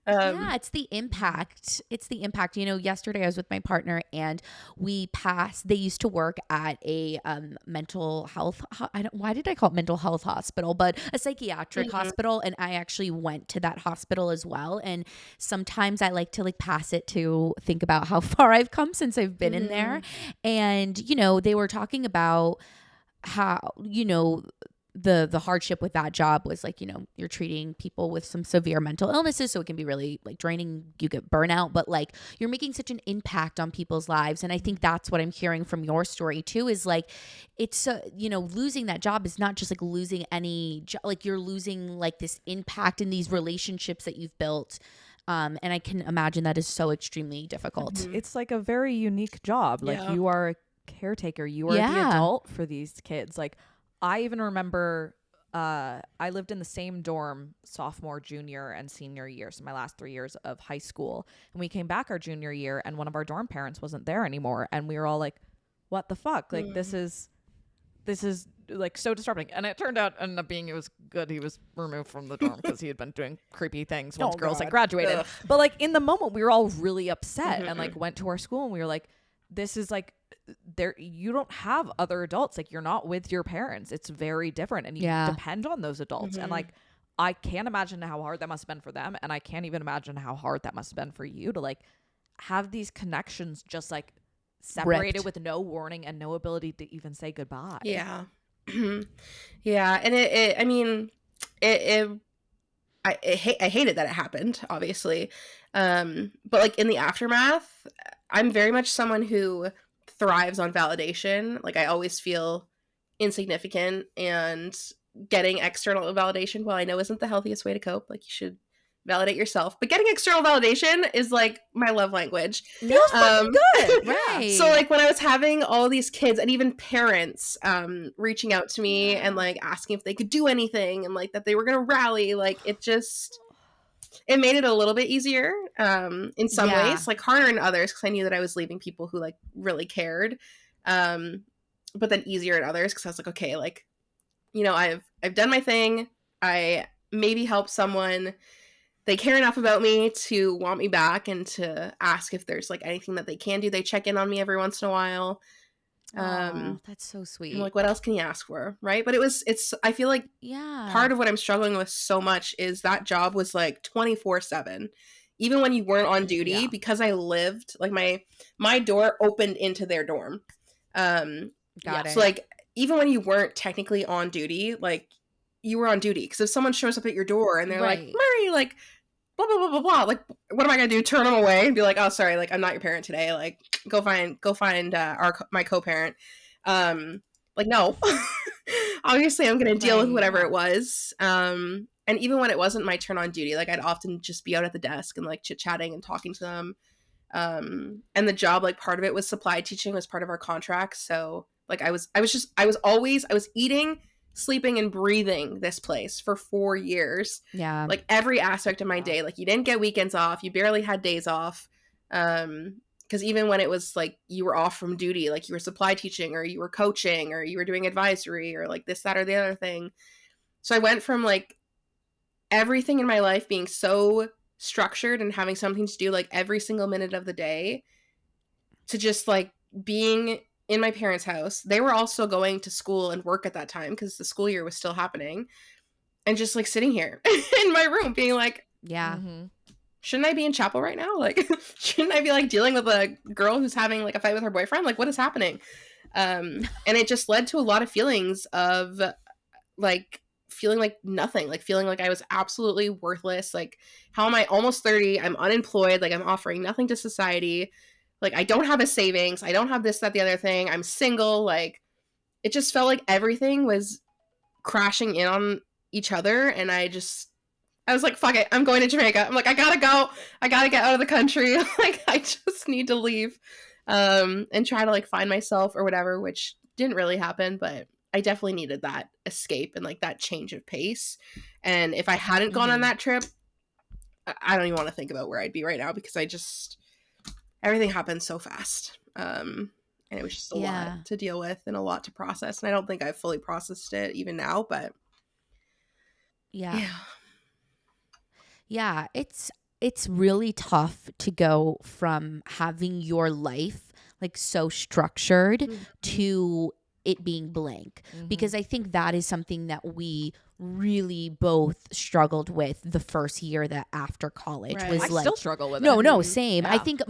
It's the impact. You know, yesterday I was with my partner, and they used to work at a mental health, why did I call it mental health hospital, but a psychiatric hospital. And I actually went to that hospital as well. And sometimes I like to like pass it to think about how far I've come since I've been in there. And, you know, they were talking about how, you know, the hardship with that job was like, you know, you're treating people with some severe mental illnesses, so it can be really like draining. You get burnout, but like, you're making such an impact on people's lives. And I think that's what I'm hearing from your story too, is like, it's you know, losing that job is not just like losing any like, you're losing like this impact in these relationships that you've built. And I can imagine that is so extremely difficult. It's like a very unique job. Like, you are caretaker. You are the adult for these kids. Like, I even remember I lived in the same dorm sophomore, junior, and senior year, so my last 3 years of high school. And we came back our junior year, and one of our dorm parents wasn't there anymore, and we were all like, "What the fuck? Like, this is like so disrupting." And it turned out, ended up being, it was good. He was removed from the dorm because he had been doing creepy things once girls like graduated. Ugh. But like in the moment, we were all really upset and like went to our school and we were like, "This is like." There, you don't have other adults. Like, you're not with your parents. It's very different, and you depend on those adults. And like, I can't imagine how hard that must have been for them, and I can't even imagine how hard that must have been for you to like have these connections just like separated with no warning and no ability to even say goodbye. Yeah. Yeah, and I mean, I hated that it happened, obviously, but like in the aftermath, I'm very much someone who thrives on validation. Like, I always feel insignificant, and getting external validation, while I know isn't the healthiest way to cope, like, you should validate yourself, but getting external validation is like my love language. Feels fucking good. Right. So like when I was having all these kids and even parents reaching out to me and like asking if they could do anything and like that they were gonna rally, like it made it a little bit easier in some ways, like harder in others, because I knew that I was leaving people who like really cared, but then easier in others because I was like, okay, like, you know, I've done my thing, I maybe help someone, they care enough about me to want me back and to ask if there's like anything that they can do. They check in on me every once in a while. That's so sweet. I'm like, what else can you ask for? Right. But I feel like part of what I'm struggling with so much is that job was like 24/7, even when you weren't on duty, because I lived like my door opened into their dorm. Got it. So like, even when you weren't technically on duty, like you were on duty. Because if someone shows up at your door and they're like, Murray, like, blah, blah, blah, blah, blah. Like, what am I going to do? Turn them away and be like, oh, sorry, like, I'm not your parent today. Like, go find my co-parent. Like, no. Obviously, I'm going to deal with whatever it was. And even when it wasn't my turn on duty, like, I'd often just be out at the desk and, like, chit-chatting and talking to them. And the job, like, part of it was supply teaching, was part of our contract. So, like, I was eating, sleeping, and breathing this place for 4 years. Yeah. Like, every aspect of my day. Like, you didn't get weekends off. You barely had days off. Because even when it was, like, you were off from duty, like, you were supply teaching, or you were coaching, or you were doing advisory, or, like, this, that, or the other thing. So I went from, like, everything in my life being so structured and having something to do, like, every single minute of the day, to just, like, being in my parents' house. They were also going to school and work at that time because the school year was still happening, and just like sitting here in my room being like, shouldn't I be in chapel right now? Like, shouldn't I be like dealing with a girl who's having like a fight with her boyfriend? Like, what is happening? And it just led to a lot of feelings of like feeling like nothing, like feeling like I was absolutely worthless. Like, how am I almost 30? I'm unemployed. Like, I'm offering nothing to society. Like, I don't have a savings. I don't have this, that, the other thing. I'm single. Like, it just felt like everything was crashing in on each other. And I was like, fuck it. I'm going to Jamaica. I'm like, I gotta go. I gotta get out of the country. Like, I just need to leave and try to, like, find myself or whatever, which didn't really happen. But I definitely needed that escape and, like, that change of pace. And if I hadn't gone on that trip, I don't even want to think about where I'd be right now, because everything happened so fast. And it was just a lot to deal with and a lot to process. And I don't think I've fully processed it even now, but yeah, it's really tough to go from having your life like so structured to it being blank, because I think that is something that we really both struggled with the first year that after college was I like, still struggle with it. No, same. Yeah. I think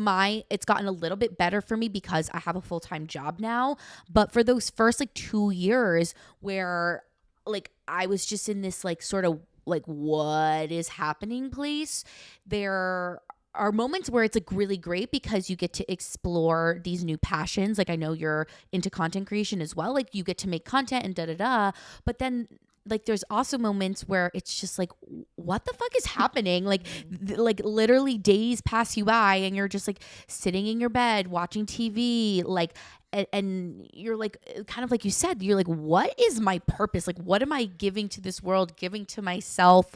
it's gotten a little bit better for me because I have a full-time job now. But for those first like 2 years where like I was just in this like sort of like what is happening place, there are moments where it's like really great because you get to explore these new passions. Like, I know you're into content creation as well. Like, you get to make content and but then like there's also moments where it's just like, what the fuck is happening? Like, like literally days pass you by and you're just like sitting in your bed watching TV, like, and you're like, kind of like you said, you're like, what is my purpose? Like, what am I giving to this world, giving to myself?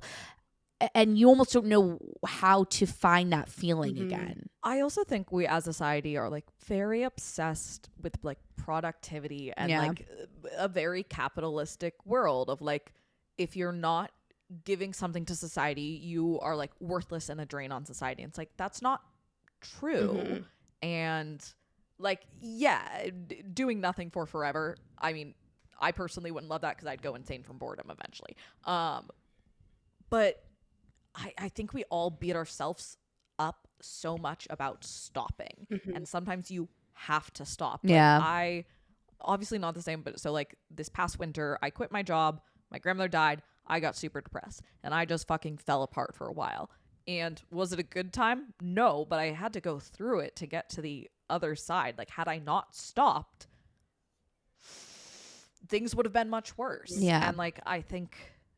And you almost don't know how to find that feeling again. I also think we as a society are like very obsessed with like productivity and like a very capitalistic world of like, if you're not giving something to society, you are like worthless and a drain on society. And it's like, that's not true. And like, doing nothing for forever. I mean, I personally wouldn't love that because I'd go insane from boredom eventually. But I think we all beat ourselves up so much about stopping. And sometimes you have to stop. Like, I obviously not the same, but so like this past winter, I quit my job. My grandmother died. I got super depressed and I just fucking fell apart for a while. And was it a good time? No, but I had to go through it to get to the other side. Like, had I not stopped, things would have been much worse. And like, I think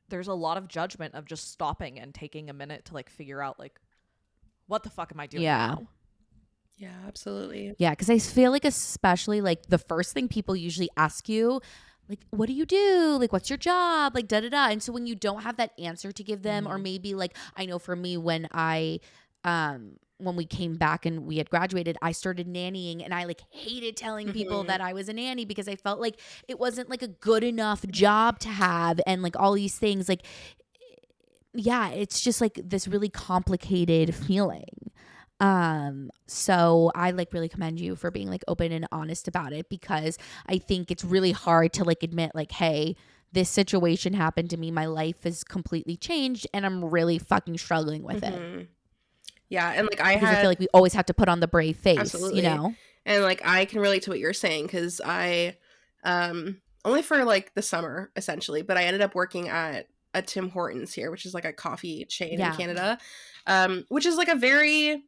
there's a lot of judgment of just stopping and taking a minute to like figure out like, what the fuck am I doing now? Yeah, absolutely. Yeah, because I feel like especially like the first thing people usually ask you, like, what do you do? Like, what's your job? Like, da-da-da. And so when you don't have that answer to give them, or maybe like, I know for me when when we came back and we had graduated, I started nannying and I like hated telling people that I was a nanny because I felt like it wasn't like a good enough job to have and like all these things. Like, yeah, it's just like this really complicated feeling. So I like really commend you for being like open and honest about it, because I think it's really hard to like admit like, hey, this situation happened to me. My life has completely changed and I'm really fucking struggling with it. Yeah. And like I feel like we always have to put on the brave face, absolutely. You know? And like, I can relate to what you're saying. Cause I, only for like the summer essentially, but I ended up working at a Tim Hortons here, which is like a coffee chain in Canada. Which is like a very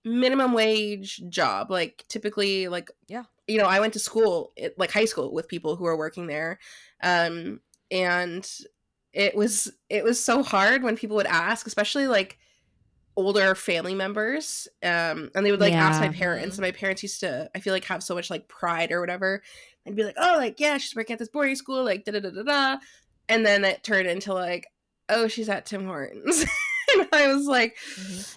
minimum wage job. Like typically like, you know, I went to school, like high school, with people who are working there. And it was so hard when people would ask, especially like older family members, and they would like ask my parents, and my parents used to, I feel like, have so much like pride or whatever, and be like, oh, like, yeah, she's working at this boarding school, like da da da da da, and then it turned into like, oh, she's at Tim Hortons. And I was like,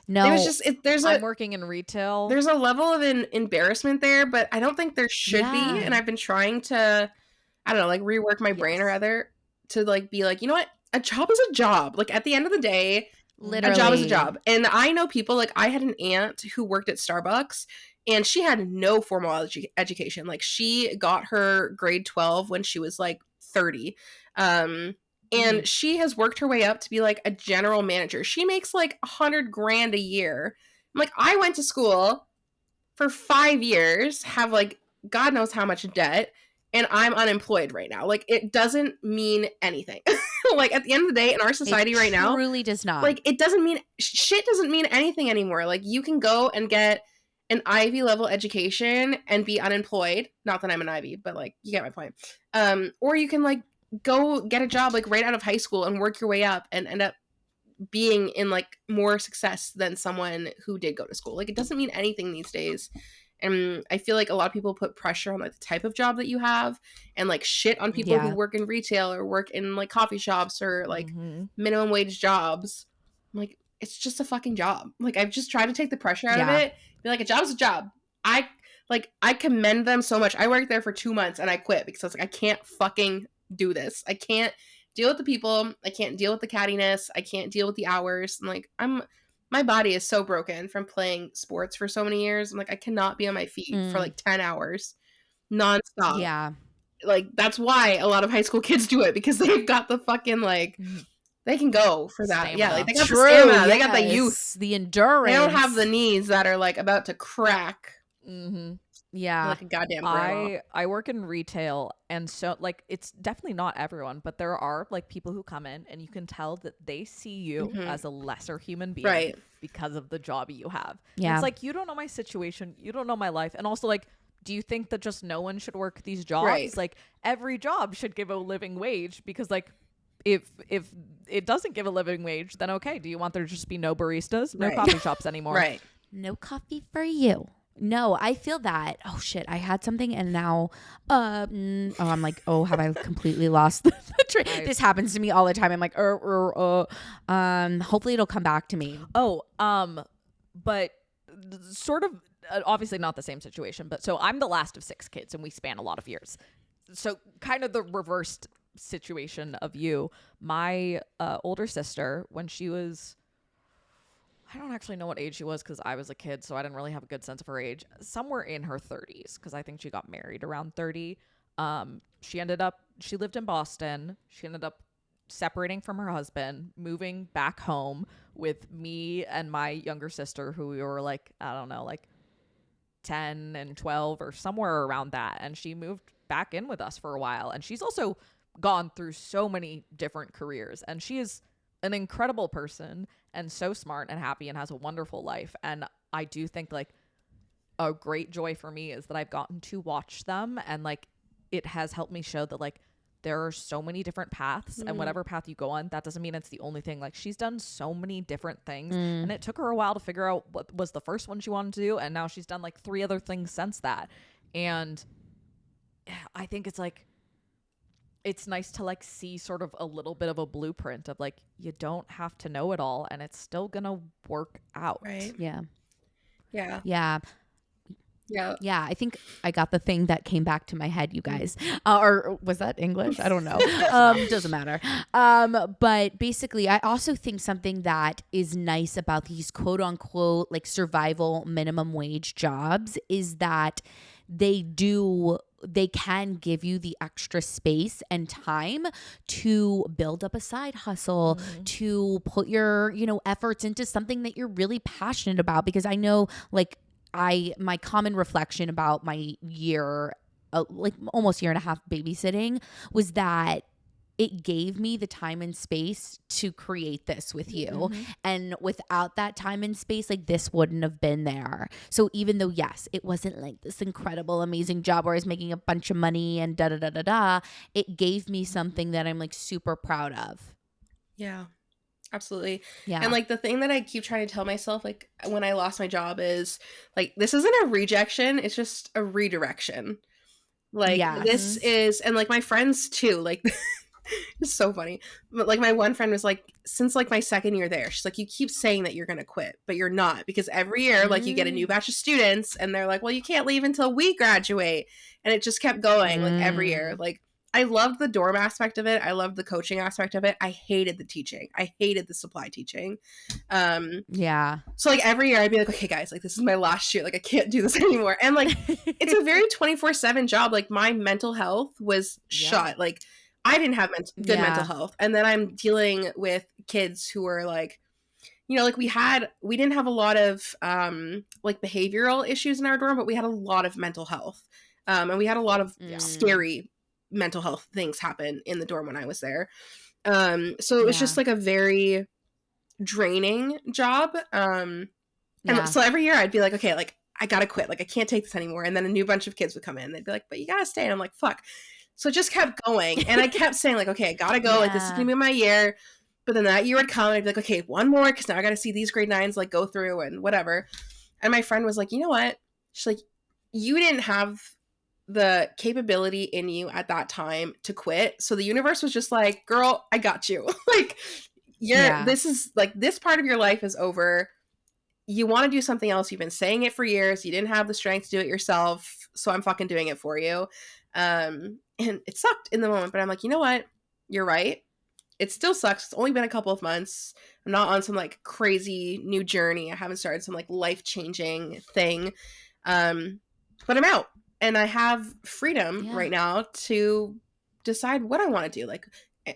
no, it was just I'm working in retail. There's a level of embarrassment there, but I don't think there should be. And I've been trying to, I don't know, like rework my brain or other to like be like, you know what, a job is a job. Like at the end of the day, literally, a job is a job. And I know people, like I had an aunt who worked at Starbucks and she had no formal education. Like she got her grade 12 when she was like 30. And she has worked her way up to be like a general manager. She makes like $100,000 a year. I'm like, I went to school for 5 years, have like God knows how much debt, and I'm unemployed right now. Like, it doesn't mean anything. Like, at the end of the day, in our society right now, it truly does not. Like, it doesn't mean shit. Doesn't mean anything anymore. Like, you can go and get an Ivy level education and be unemployed. Not that I'm an Ivy, but like, you get my point. Or you can like go get a job like right out of high school and work your way up and end up being in like more success than someone who did go to school. Like, it doesn't mean anything these days. And I feel like a lot of people put pressure on like the type of job that you have and like shit on people who work in retail or work in like coffee shops or like minimum wage jobs. I'm like, it's just a fucking job. Like, I've just tried to take the pressure out of it. Be like, a job's a job. I commend them so much. I worked there for 2 months and I quit because I was like, I can't fucking do this. I can't deal with the people. I can't deal with the cattiness. I can't deal with the hours. I'm like, my body is so broken from playing sports for so many years. I'm like, I cannot be on my feet for like 10 hours nonstop. Yeah. Like, that's why a lot of high school kids do it, because they've got the fucking like, they can go for that. Stamina. Yeah, like they got the stamina. They got the youth. The endurance. They don't have the knees that are like about to crack. Yeah. Like a goddamn grandma. I work in retail, and so like it's definitely not everyone, but there are like people who come in and you can tell that they see you as a lesser human being because of the job you have. Yeah. It's like, you don't know my situation, you don't know my life. And also, like, do you think that just no one should work these jobs? Right. Like, every job should give a living wage, because like if it doesn't give a living wage, then okay, do you want there to just be no baristas, no coffee shops anymore? Right. No coffee for you. No, I feel that. Oh shit, I had something and now I'm like, oh, have I completely lost the train? This happens to me all the time. I'm like, hopefully it'll come back to me. But sort of obviously not the same situation, but so I'm the last of 6 kids and we span a lot of years. So kind of the reversed situation of you. My older sister, when she was, I don't actually know what age she was because I was a kid, so I didn't really have a good sense of her age. Somewhere in her 30s, because I think she got married around 30. She lived in Boston. She ended up separating from her husband, moving back home with me and my younger sister, who we were like, I don't know, like 10 and 12 or somewhere around that. And she moved back in with us for a while. And she's also gone through so many different careers. And she is an incredible person and so smart and happy and has a wonderful life. And I do think like a great joy for me is that I've gotten to watch them, and like it has helped me show that like there are so many different paths, and whatever path you go on, that doesn't mean it's the only thing. Like she's done so many different things, and it took her a while to figure out what was the first one she wanted to do, and now she's done like 3 other things since that. And I think it's like it's nice to like see sort of a little bit of a blueprint of like you don't have to know it all and it's still gonna work out. Right. Yeah. Yeah. Yeah. Yeah. Yeah, I think I got the thing that came back to my head, you guys. Or was that English? I don't know. Doesn't matter. But basically, I also think something that is nice about these quote unquote like survival minimum wage jobs is that they can give you the extra space and time to build up a side hustle, to put your, efforts into something that you're really passionate about. Because I know like my common reflection about my year, like almost year and a half babysitting, was that it gave me the time and space to create this with you. And without that time and space, like this wouldn't have been there. So even though, yes, it wasn't like this incredible, amazing job where I was making a bunch of money and it gave me something that I'm like super proud of. Yeah. Absolutely. Yeah. And like the thing that I keep trying to tell myself, like when I lost my job, is like, this isn't a rejection, it's just a redirection. Like this is, and like my friends too, like it's so funny. But like my one friend was like, since like my second year there, she's like, you keep saying that you're going to quit, but you're not, because every year, like you get a new batch of students and they're like, well, you can't leave until we graduate. And it just kept going like every year. Like I loved the dorm aspect of it. I loved the coaching aspect of it. I hated the teaching. I hated the supply teaching. Yeah. So like every year I'd be like, okay guys, like this is my last year. Like I can't do this anymore. And like, it's a very 24/7 job. Like my mental health was shot. Like I didn't have good mental health. And then I'm dealing with kids who were like, like we didn't have a lot of like behavioral issues in our dorm, but we had a lot of mental health. And we had a lot of scary mental health things happen in the dorm when I was there. So it was just like a very draining job. And so every year I'd be like, okay, like I gotta quit. Like I can't take this anymore. And then a new bunch of kids would come in. They'd be like, but you gotta stay. And I'm like, fuck. So it just kept going. And I kept saying like, okay, I gotta go. Like this is gonna be my year. But then that year would come and I'd be like, okay, one more, because now I gotta see these grade 9s like go through and whatever. And my friend was like, you know what? She's like, you didn't have the capability in you at that time to quit. So the universe was just like, girl, I got you. Like this is like, this part of your life is over. You want to do something else. You've been saying it for years. You didn't have the strength to do it yourself. So I'm fucking doing it for you. And it sucked in the moment, but I'm like, you know what? You're right. It still sucks. It's only been a couple of months. I'm not on some like crazy new journey. I haven't started some like life-changing thing. But I'm out. And I have freedom right now to decide what I want to do. Like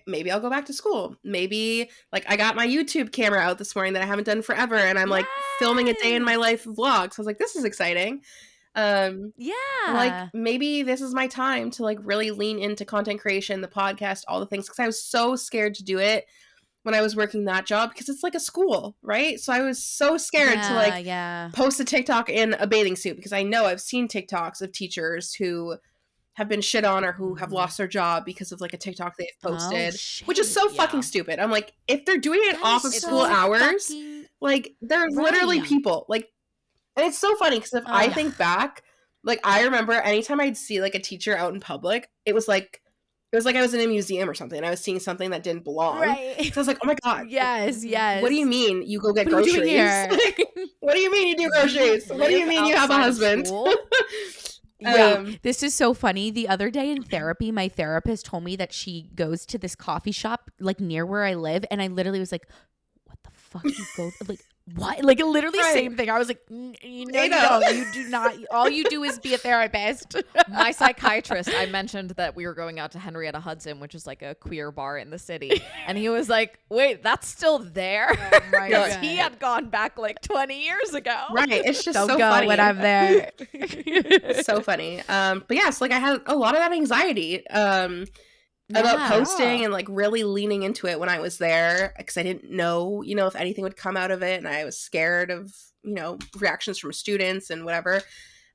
maybe I'll go back to school. Maybe like I got my YouTube camera out this morning that I haven't done forever. And I'm like filming a day in my life vlog. So I was like, this is exciting. Like maybe this is my time to like really lean into content creation, the podcast, all the things. Cause I was so scared to do it when I was working that job, because it's like a school, right? So I was so scared to like post a TikTok in a bathing suit, because I know I've seen TikToks of teachers who have been shit on or who have lost their job because of like a TikTok they've posted, which is so fucking stupid. I'm like, if they're doing it off of school hours, like they're literally people. Like And it's so funny because if I think back, like I remember anytime I'd see like a teacher out in public, it was like I was in a museum or something and I was seeing something that didn't belong. Right. So I was like, oh my God. Yes. What do you mean you go get What are you groceries? doing here? What do you mean you do groceries? What do you mean you have a husband? Wait, this is so funny. The other day in therapy, my therapist told me that she goes to this coffee shop like near where I live, and I literally was like, "What the fuck? You go like what? Like literally same thing." I was like, "No, you don't. You do not. All you do is be a therapist." My psychiatrist, I mentioned that we were going out to Henrietta Hudson, which is like a queer bar in the city, and he was like, "Wait, that's still there?" Oh my God. He had gone back like 20 years ago. Right. It's just Don't so go funny when I'm there. So funny. But yeah, so like I had a lot of that anxiety about posting and like really leaning into it when I was there because I didn't know, you know, if anything would come out of it, and I was scared of, you know, reactions from students and whatever.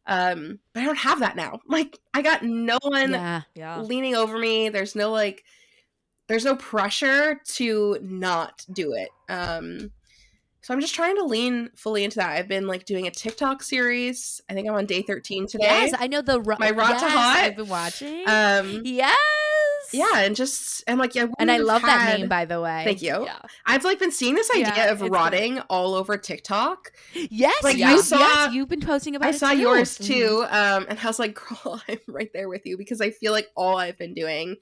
But I don't have that now. Like I got no one leaning over me. There's no pressure to not do it. So I'm just trying to lean fully into that. I've been like doing a TikTok series. I think I'm on day 13 today. Yes, I know my Murtaugh. I've been watching. Yes. Yeah, and like and I love that name, by the way. Thank you. Yeah. I've like been seeing this idea of rotting all over TikTok. Yes, like yes, you've been posting about it. I saw yours too, and I was like, girl, I'm right there with you because I feel like all I've been doing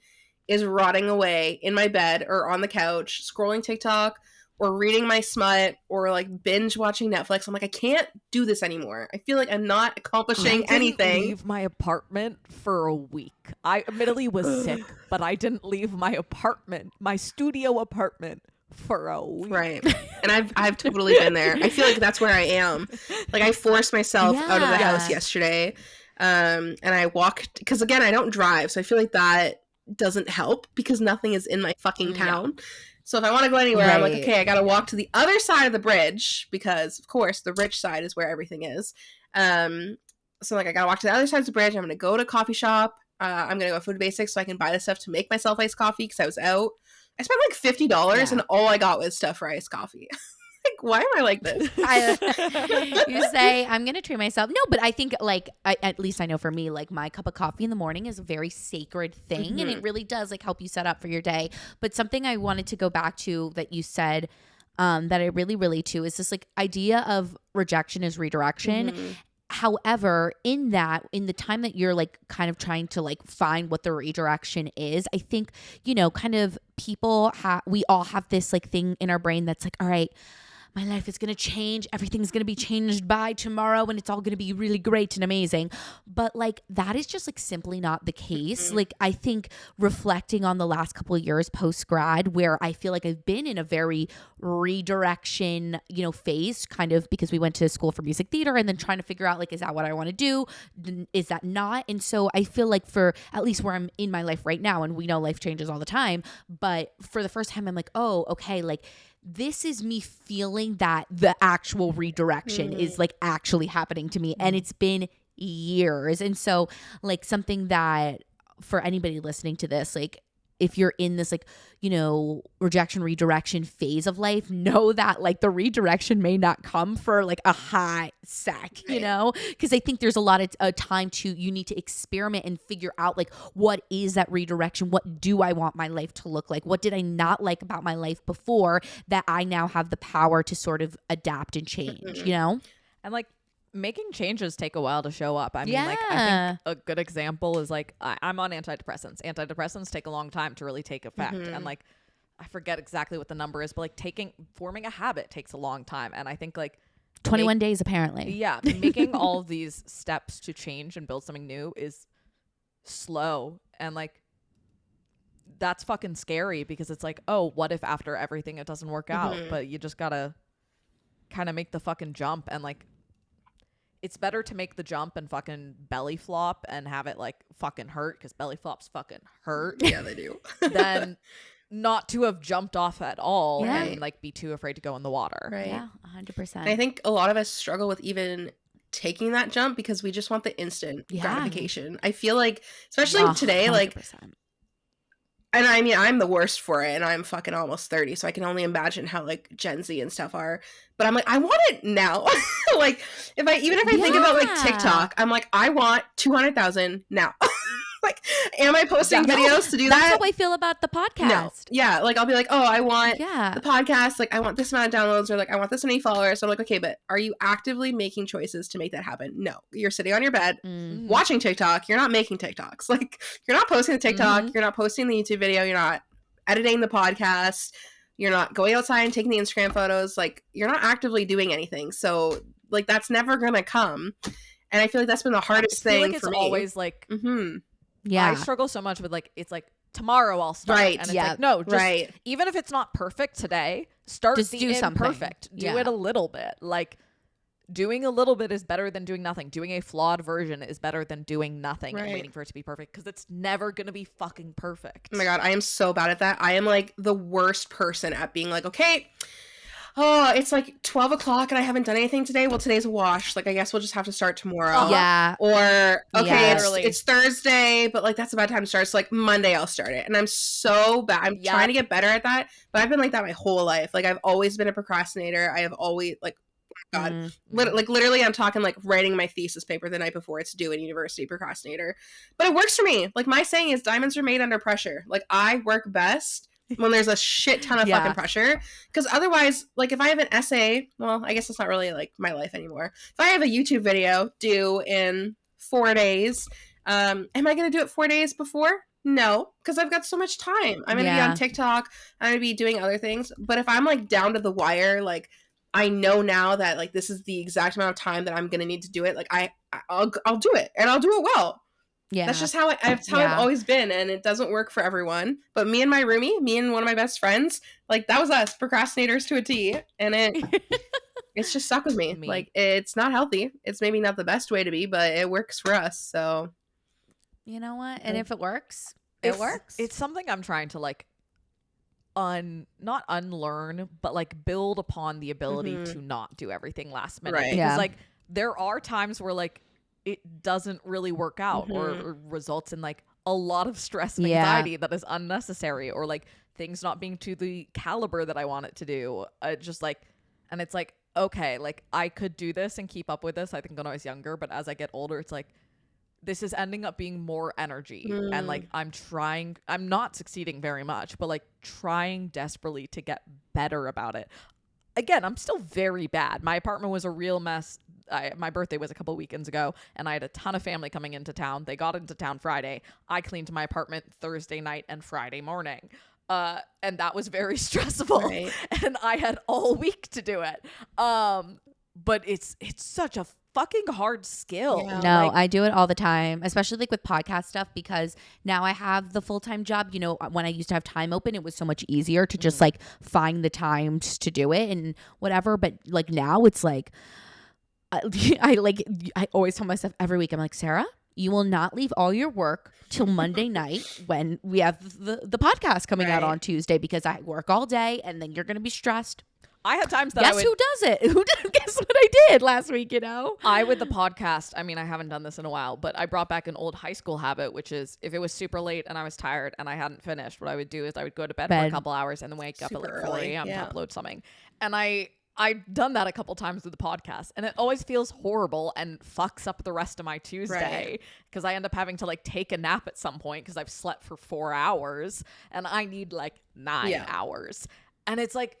is rotting away in my bed or on the couch, scrolling TikTok or reading my smut or like binge watching Netflix. I'm like, I can't do this anymore. I feel like I'm not accomplishing anything. I didn't leave my apartment for a week. I admittedly was sick, but I didn't leave my apartment, my studio apartment, for a week. Right. And I've totally been there. I feel like that's where I am. Like I forced myself out of the house yesterday. And I walked, because again, I don't drive. So I feel like that doesn't help because nothing is in my fucking town. Yeah. So if I want to go anywhere, I'm like, okay, I got to walk to the other side of the bridge because, of course, the rich side is where everything is. So like I got to walk to the other side of the bridge. I'm going to go to a coffee shop. I'm going to go Food Basics so I can buy the stuff to make myself iced coffee because I was out. I spent like $50 and all I got was stuff for iced coffee. Like, why am I like this? You say, I'm going to treat myself. No, but I think like, at least I know for me, like my cup of coffee in the morning is a very sacred thing. And it really does like help you set up for your day. But something I wanted to go back to that you said that I really relate to is this like idea of rejection is redirection. However, in the time that you're like kind of trying to like find what the redirection is, I think, you know, kind of we all have this like thing in our brain that's like, all right, my life is going to change. Everything's going to be changed by tomorrow and it's all going to be really great and amazing. But like that is just like simply not the case. Like I think reflecting on the last couple of years post-grad where I feel like I've been in a very redirection, you know, phase kind of because we went to school for music theater and then trying to figure out like, is that what I want to do? Is that not? And so I feel like for at least where I'm in my life right now, and we know life changes all the time, but for the first time I'm like, oh, okay, like this is me feeling that the actual redirection is like actually happening to me. And it's been years. And so like something that for anybody listening to this, like if you're in this like, you know, rejection, redirection phase of life, know that like the redirection may not come for like a high sec, you know, because I think there's a lot of time you need to experiment and figure out like, what is that redirection? What do I want my life to look like? What did I not like about my life before that I now have the power to sort of adapt and change, you know? And like, making changes take a while to show up. I mean, like, I think a good example is like, I'm on antidepressants. Antidepressants take a long time to really take effect. And like, I forget exactly what the number is, but like forming a habit takes a long time. And I think like 21 days apparently. Yeah. Making all of these steps to change and build something new is slow. And like, that's fucking scary because it's like, oh, what if after everything it doesn't work out? But you just gotta kind of make the fucking jump. And like, it's better to make the jump and fucking belly flop and have it like fucking hurt because belly flops fucking hurt. Yeah, they do. Than not to have jumped off at all and like be too afraid to go in the water. Right. Yeah, 100%. And I think a lot of us struggle with even taking that jump because we just want the instant gratification. I feel like, especially today, 100%. Like and I mean, I'm the worst for it, and I'm fucking almost 30, so I can only imagine how like Gen Z and stuff are. But I'm like, I want it now. Like, if I think about like TikTok, I'm like, I want 200,000 now. Like, am I posting videos to do that? That's how I feel about the podcast. No. Yeah, like I'll be like, oh, I want the podcast, like I want this amount of downloads, or like I want this many followers. So I'm like, okay, but are you actively making choices to make that happen? No. You're sitting on your bed watching TikTok. You're not making TikToks. Like, you're not posting the TikTok. You're not posting the YouTube video. You're not editing the podcast. You're not going outside and taking the Instagram photos. Like, you're not actively doing anything. So like that's never gonna come. And I feel like that's been the hardest thing like it's for me. Always like yeah, I struggle so much with like, it's like tomorrow I'll start. Right. And it's like, no, just even if it's not perfect today, start just the do something. imperfect. Do it a little bit. Like, doing a little bit is better than doing nothing. Doing a flawed version is better than doing nothing and waiting for it to be perfect, because it's never going to be fucking perfect. Oh my God, I am so bad at that. I am like the worst person at being like, okay, oh, it's like 12 o'clock and I haven't done anything today. Well, today's a wash. Like, I guess we'll just have to start tomorrow. Yeah. Or, okay, it's Thursday, but like that's a bad time to start. So like Monday I'll start it. And I'm so bad. I'm trying to get better at that. But I've been like that my whole life. Like, I've always been a procrastinator. I have always like, oh my God, literally I'm talking like writing my thesis paper the night before it's due in university, procrastinator. But it works for me. Like, my saying is diamonds are made under pressure. Like, I work best when there's a shit ton of fucking pressure, because otherwise, like, if I have an essay, well, I guess it's not really like my life anymore. If I have a YouTube video due in 4 days, am I gonna do it 4 days before? No, because I've got so much time. I'm gonna be on TikTok, I'm gonna be doing other things. But if I'm like down to the wire, like, I know now that like this is the exact amount of time that I'm gonna need to do it, like I'll do it, and I'll do it well. Yeah, that's just how I've always been, and it doesn't work for everyone. But me and my roomie, me and one of my best friends, like, that was us, procrastinators to a T, and it's just stuck with me. Like, it's not healthy. It's maybe not the best way to be, but it works for us. So, you know what? And if it works, it works. It's something I'm trying to like not unlearn, but like build upon the ability to not do everything last minute. Right. Because like there are times where like it doesn't really work out or results in like a lot of stress and anxiety that is unnecessary, or like things not being to the caliber that I want it to do. Just like, and it's like, okay, like I could do this and keep up with this, I think, when I was younger, but as I get older, it's like, this is ending up being more energy. And like, I'm not succeeding very much, but like trying desperately to get better about it. Again, I'm still very bad. My apartment was a real mess. My birthday was a couple weekends ago, and I had a ton of family coming into town. They got into town Friday. I cleaned my apartment Thursday night and Friday morning. And that was very stressful. Right. And I had all week to do it. But it's such a fucking hard skill. Yeah. No, like, I do it all the time, especially like with podcast stuff, because now I have the full-time job. You know, when I used to have time open, it was so much easier to just like find the time to do it and whatever. But like now it's like, I always tell myself every week, I'm like, Sarah, you will not leave all your work till Monday night when we have the podcast coming out on Tuesday, because I work all day and then you're going to be stressed. I had times that who does it? Guess what I did last week, you know? I, with the podcast, I mean, I haven't done this in a while, but I brought back an old high school habit, which is if it was super late and I was tired and I hadn't finished, what I would do is I would go to bed for a couple hours and then wake up at like 4 a.m. to upload something. And I've done that a couple times with the podcast, and it always feels horrible and fucks up the rest of my Tuesday, because I end up having to like take a nap at some point because I've slept for 4 hours and I need like 9 hours. And it's like,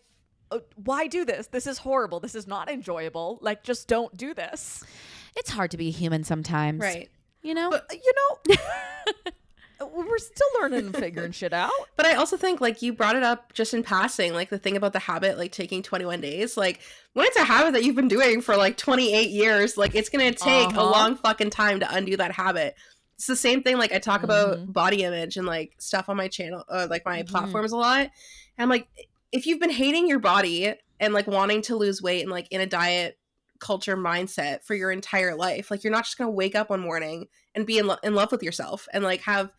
why do this? This is horrible. This is not enjoyable. Like, just don't do this. It's hard to be human sometimes. Right. You know? But, you know, we're still learning and figuring shit out. But I also think, like, you brought it up just in passing, like the thing about the habit, like taking 21 days, like when it's a habit that you've been doing for like 28 years, like it's going to take a long fucking time to undo that habit. It's the same thing. Like, I talk about body image and like stuff on my channel, like my platforms a lot. And I'm like, if you've been hating your body and like wanting to lose weight and like in a diet culture mindset for your entire life, like you're not just going to wake up one morning and be in love with yourself and like have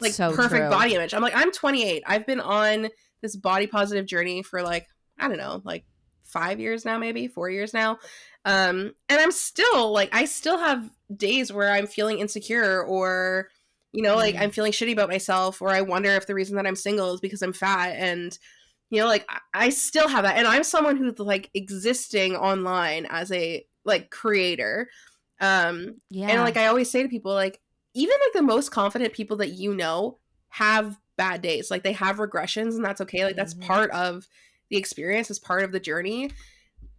like so perfect body image. I'm like, I'm 28. I've been on this body positive journey for like, I don't know, like 5 years now, maybe 4 years now. And I'm still like, I still have days where I'm feeling insecure or, You know, like I'm feeling shitty about myself, or I wonder if the reason that I'm single is because I'm fat. And, you know, like I still have that. And I'm someone who's like existing online as a like creator. And like I always say to people, like, even like the most confident people that you know have bad days. Like they have regressions, and that's okay. Like that's part of the experience, is part of the journey.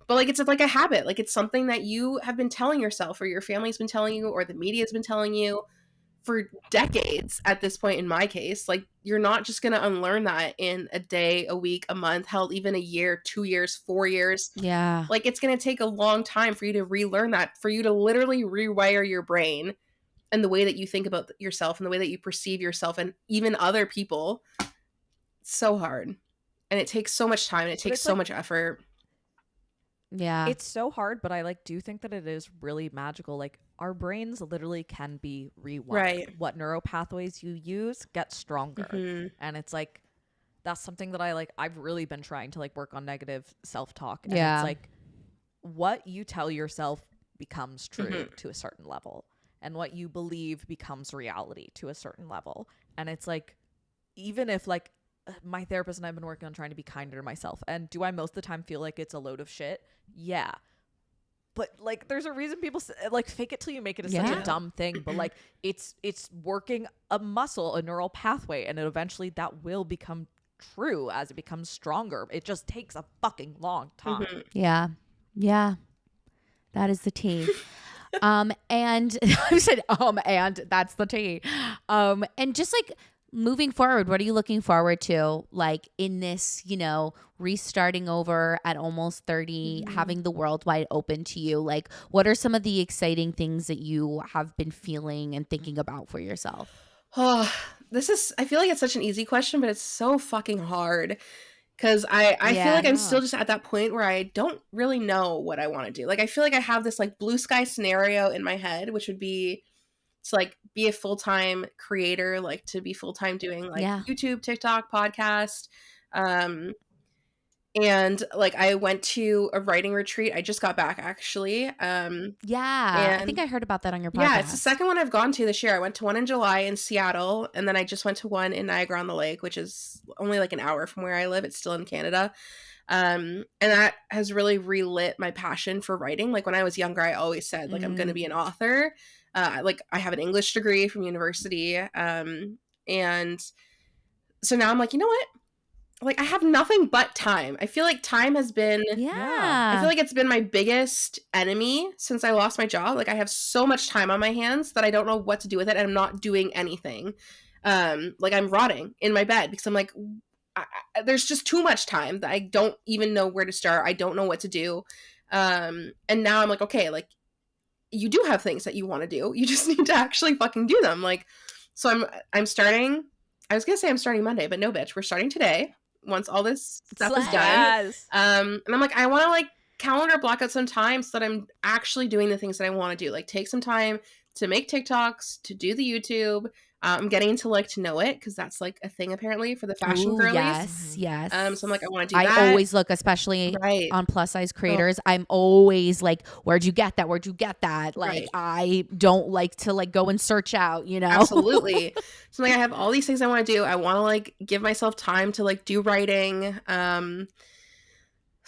But like it's like a habit. Like it's something that you have been telling yourself, or your family's been telling you, or the media's been telling you for decades at this point. In my case, like you're not just going to unlearn that in a day, a week, a month, hell, even a year, 2 years, 4 years. Yeah. Like it's going to take a long time for you to relearn that, for you to literally rewire your brain and the way that you think about yourself and the way that you perceive yourself and even other people. It's so hard. And it takes so much time, and it takes so much effort. Yeah. It's so hard, but I like do think that it is really magical. Like our brains literally can be rewired. Right. What neural pathways you use get stronger. And it's like that's something that I've really been trying to like work on negative self-talk. And it's like what you tell yourself becomes true to a certain level, and what you believe becomes reality to a certain level. And it's like, even if like my therapist and I've been working on trying to be kinder to myself, and do I most of the time feel like it's a load of shit? Yeah. But like there's a reason people like fake it till you make it is such a dumb thing, but like it's working a muscle, a neural pathway, and eventually that will become true as it becomes stronger. It just takes a fucking long time. Yeah. That is the tea. And I said and that's the tea. And just like moving forward, what are you looking forward to, like in this, you know, restarting over at almost 30, having the world wide open to you? Like, what are some of the exciting things that you have been feeling and thinking about for yourself? Oh, I feel like it's such an easy question, but it's so fucking hard. Because I feel like I'm still just at that point where I don't really know what I want to do. Like, I feel like I have this like blue sky scenario in my head, which would be to like be a full-time creator, like to be full-time doing like YouTube, TikTok, podcast. And like I went to a writing retreat. I just got back actually. I think I heard about that on your podcast. Yeah, it's the second one I've gone to this year. I went to one in July in Seattle, and then I just went to one in Niagara-on-the-Lake, which is only like an hour from where I live. It's still in Canada. And that has really relit my passion for writing. Like when I was younger, I always said like I'm going to be an author. Like I have an English degree from university. And so now I'm like, you know what? Like I have nothing but time. I feel like time has been I feel like it's been my biggest enemy since I lost my job. Like I have so much time on my hands that I don't know what to do with it, and I'm not doing anything. Like I'm rotting in my bed because I'm like there's just too much time that I don't even know where to start. I don't know what to do. And now I'm like, okay, like you do have things that you want to do. You just need to actually fucking do them. Like, so I'm starting, I was going to say I'm starting Monday, but no bitch, we're starting today. Once all this stuff is done. And I'm like, I want to like calendar block out some time so that I'm actually doing the things that I want to do. Like take some time to make TikToks, to do the YouTube. I'm getting into like to know it because that's like a thing apparently for the fashion girlies. Yes. So I'm like, I want to do that. I always look, especially on plus size creators. I'm always like, where'd you get that? Where'd you get that? Like, I don't like to like go and search out, you know? Absolutely. So like, I have all these things I want to do. I want to like give myself time to like do writing.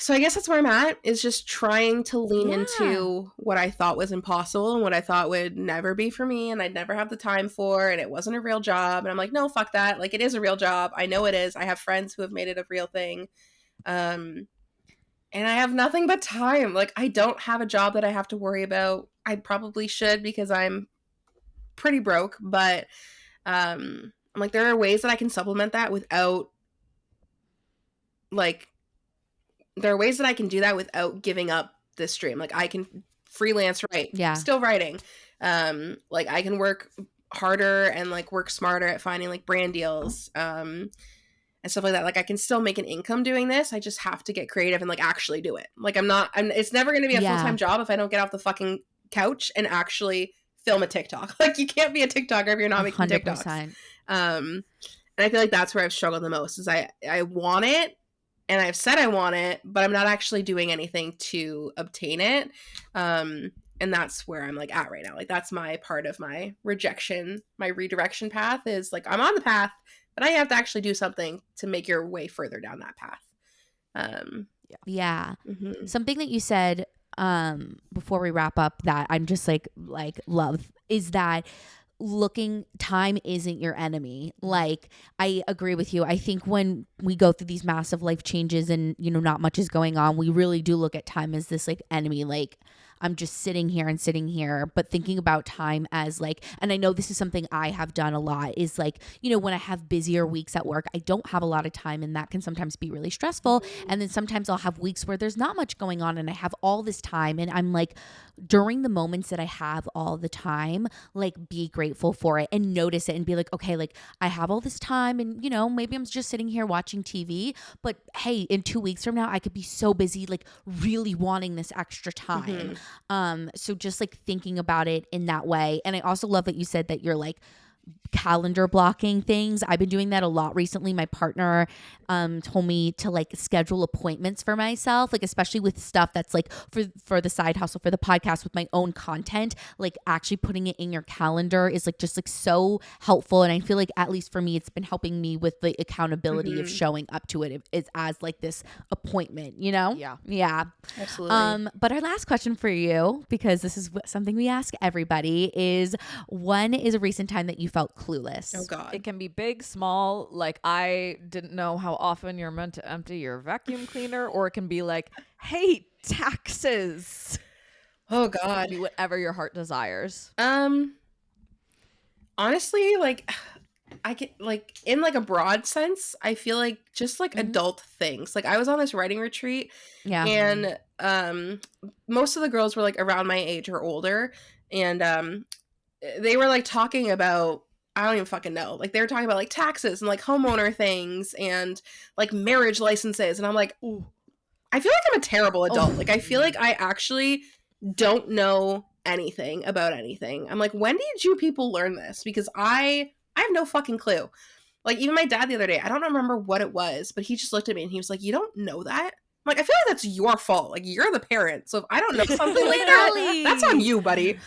So I guess that's where I'm at, is just trying to lean into what I thought was impossible and what I thought would never be for me and I'd never have the time for, and it wasn't a real job. And I'm like, no, fuck that. Like, it is a real job. I know it is. I have friends who have made it a real thing. And I have nothing but time. Like, I don't have a job that I have to worry about. I probably should because I'm pretty broke, but I'm like, there are ways that I can supplement that without like, there are ways that I can do that without giving up this dream. Like I can freelance write, still writing. Like I can work harder and like work smarter at finding like brand deals, and stuff like that. Like I can still make an income doing this. I just have to get creative and like actually do it. Like it's never going to be a full-time job if I don't get off the fucking couch and actually film a TikTok. Like you can't be a TikToker if you're not making 100%. TikToks. And I feel like that's where I've struggled the most is I want it. And I've said I want it, but I'm not actually doing anything to obtain it. And And that's where I'm like at right now. Like that's my part of my rejection, my redirection path is like I'm on the path, but I have to actually do something to make your way further down that path. Yeah. Mm-hmm. Something that you said before we wrap up that I'm just like love is that time isn't your enemy. Like, I agree with you. I think when we go through these massive life changes and, you know, not much is going on, we really do look at time as this like enemy. Like, I'm just sitting here, but thinking about time as like, and I know this is something I have done a lot is like, you know, when I have busier weeks at work, I don't have a lot of time and that can sometimes be really stressful. And then sometimes I'll have weeks where there's not much going on and I have all this time and I'm like, during the moments that I have all the time, like be grateful for it and notice it and be like, okay, like I have all this time and, you know, maybe I'm just sitting here watching TV, but hey, in 2 weeks from now, I could be so busy, like really wanting this extra time. So just like thinking about it in that way. And I also love that you said that you're like calendar blocking things. I've been doing that a lot recently. My partner told me to like schedule appointments for myself, like especially with stuff that's like for the side hustle, for the podcast, with my own content, like actually putting it in your calendar is like just like so helpful. And I feel like at least for me, it's been helping me with the accountability of showing up to it as like this appointment, you know? Yeah. Absolutely. But our last question for you, because this is something we ask everybody, is when is a recent time that you felt clueless? Oh God. It can be big, small. Like I didn't know how often you're meant to empty your vacuum cleaner, or it can be like, hey, taxes. Oh It God. can be whatever your heart desires. Honestly, like I get like in like a broad sense, I feel like just like adult things. Like I was on this writing retreat and most of the girls were like around my age or older and they were like talking about, I don't even fucking know. Like they were talking about like taxes and like homeowner things and like marriage licenses. And I'm like, ooh, I feel like I'm a terrible adult. Like I feel like I actually don't know anything about anything. I'm like, when did you people learn this? Because I have no fucking clue. Like even my dad the other day, I don't remember what it was, but he just looked at me and he was like, you don't know that? I'm like, I feel like that's your fault. Like you're the parent. So if I don't know something like that, that's on you, buddy.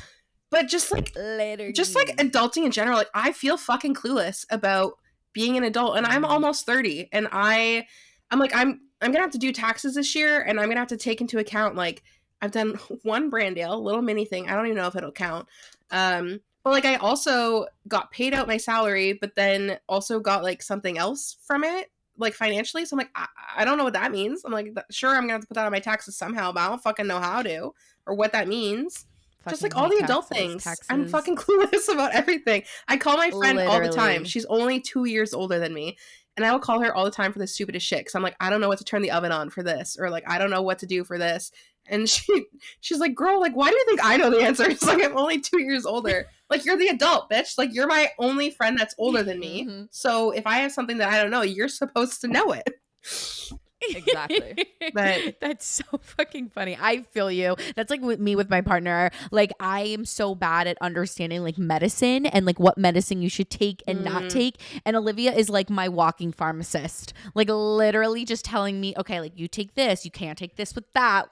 But just like adulting in general, like I feel fucking clueless about being an adult, and I'm almost 30, and I'm like I'm gonna have to do taxes this year, and I'm gonna have to take into account like I've done one brand deal, little mini thing. I don't even know if it'll count. But like I also got paid out my salary, but then also got like something else from it, like financially. So I'm like, I don't know what that means. I'm like, sure, I'm gonna have to put that on my taxes somehow, but I don't fucking know how to or what that means. Just like all the adult things. Taxes. I'm fucking clueless about everything. I call my friend all the time. She's only 2 years older than me. And I will call her all the time for the stupidest shit. Cause I'm like, I don't know what to turn the oven on for this. Or like, I don't know what to do for this. And she's like, girl, like, why do you think I know the answer? It's like, I'm only 2 years older. Like, you're the adult, bitch. Like, you're my only friend that's older than me. So if I have something that I don't know, you're supposed to know it. Exactly. But that's so fucking funny. I feel you. That's like with me with my partner. Like I am so bad at understanding like medicine and like what medicine you should take and not take. And Olivia is like my walking pharmacist. Like literally just telling me, okay, like you take this, you can't take this with that.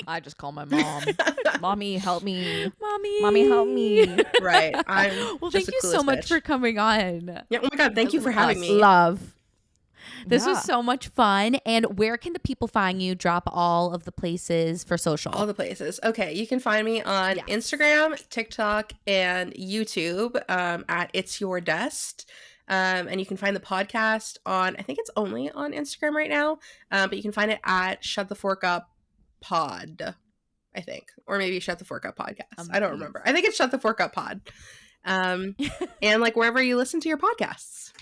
I just call my mom. Mommy, help me. Mommy, help me. Right. I'm well, just thank you so much for coming on. Yeah. Oh my God. Thank you for having me. Love. This was so much fun. And where can the people find you? Drop all of the places for social. All the places. Okay. You can find me on Instagram, TikTok, and YouTube at It's Your Dest. And you can find the podcast on, I think it's only on Instagram right now, but you can find it at Shut the Fork Up Pod, I think. Or maybe Shut the Fork Up Podcast. I don't remember. I think it's Shut the Fork Up Pod. And like wherever you listen to your podcasts.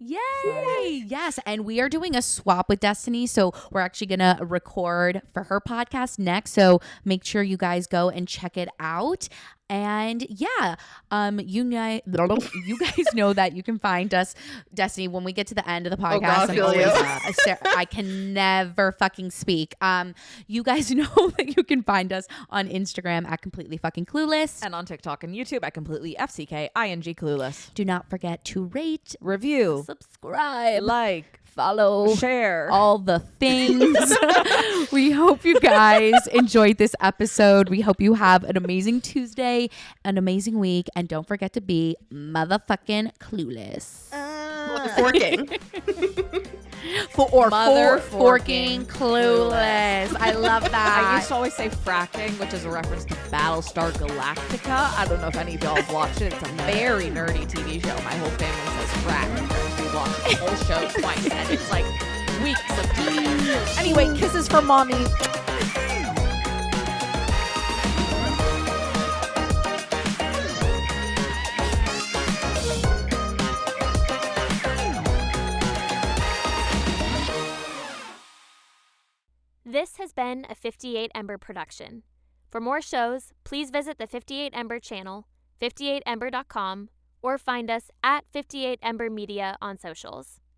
Yay! Yes, and we are doing a swap with Destiny, so we're actually gonna record for her podcast next. So make sure you guys go and check it out. And yeah, you guys know that you can find us, Destiny, when we get to the end of the podcast. I can never fucking speak. You guys know that you can find us on Instagram at Completely Fucking Clueless, and on TikTok and YouTube at Completely FCKING Clueless. Do not forget to rate, review, subscribe, like, follow, share. all the things. We hope you guys enjoyed this episode. We hope you have an amazing Tuesday, an amazing week, and don't forget to be motherfucking clueless. Forking. Forking clueless. I love that. I used to always say fracking, which is a reference to Battlestar Galactica. I don't know if any of y'all have watched it. It's a very nerdy TV show. My whole family says fracking. We watched the whole show twice, and it's like weeks of TV. Anyway, kisses from mommy. This has been a 58 Ember production. For more shows, please visit the 58 Ember channel, 58ember.com, or find us at 58 Ember Media on socials.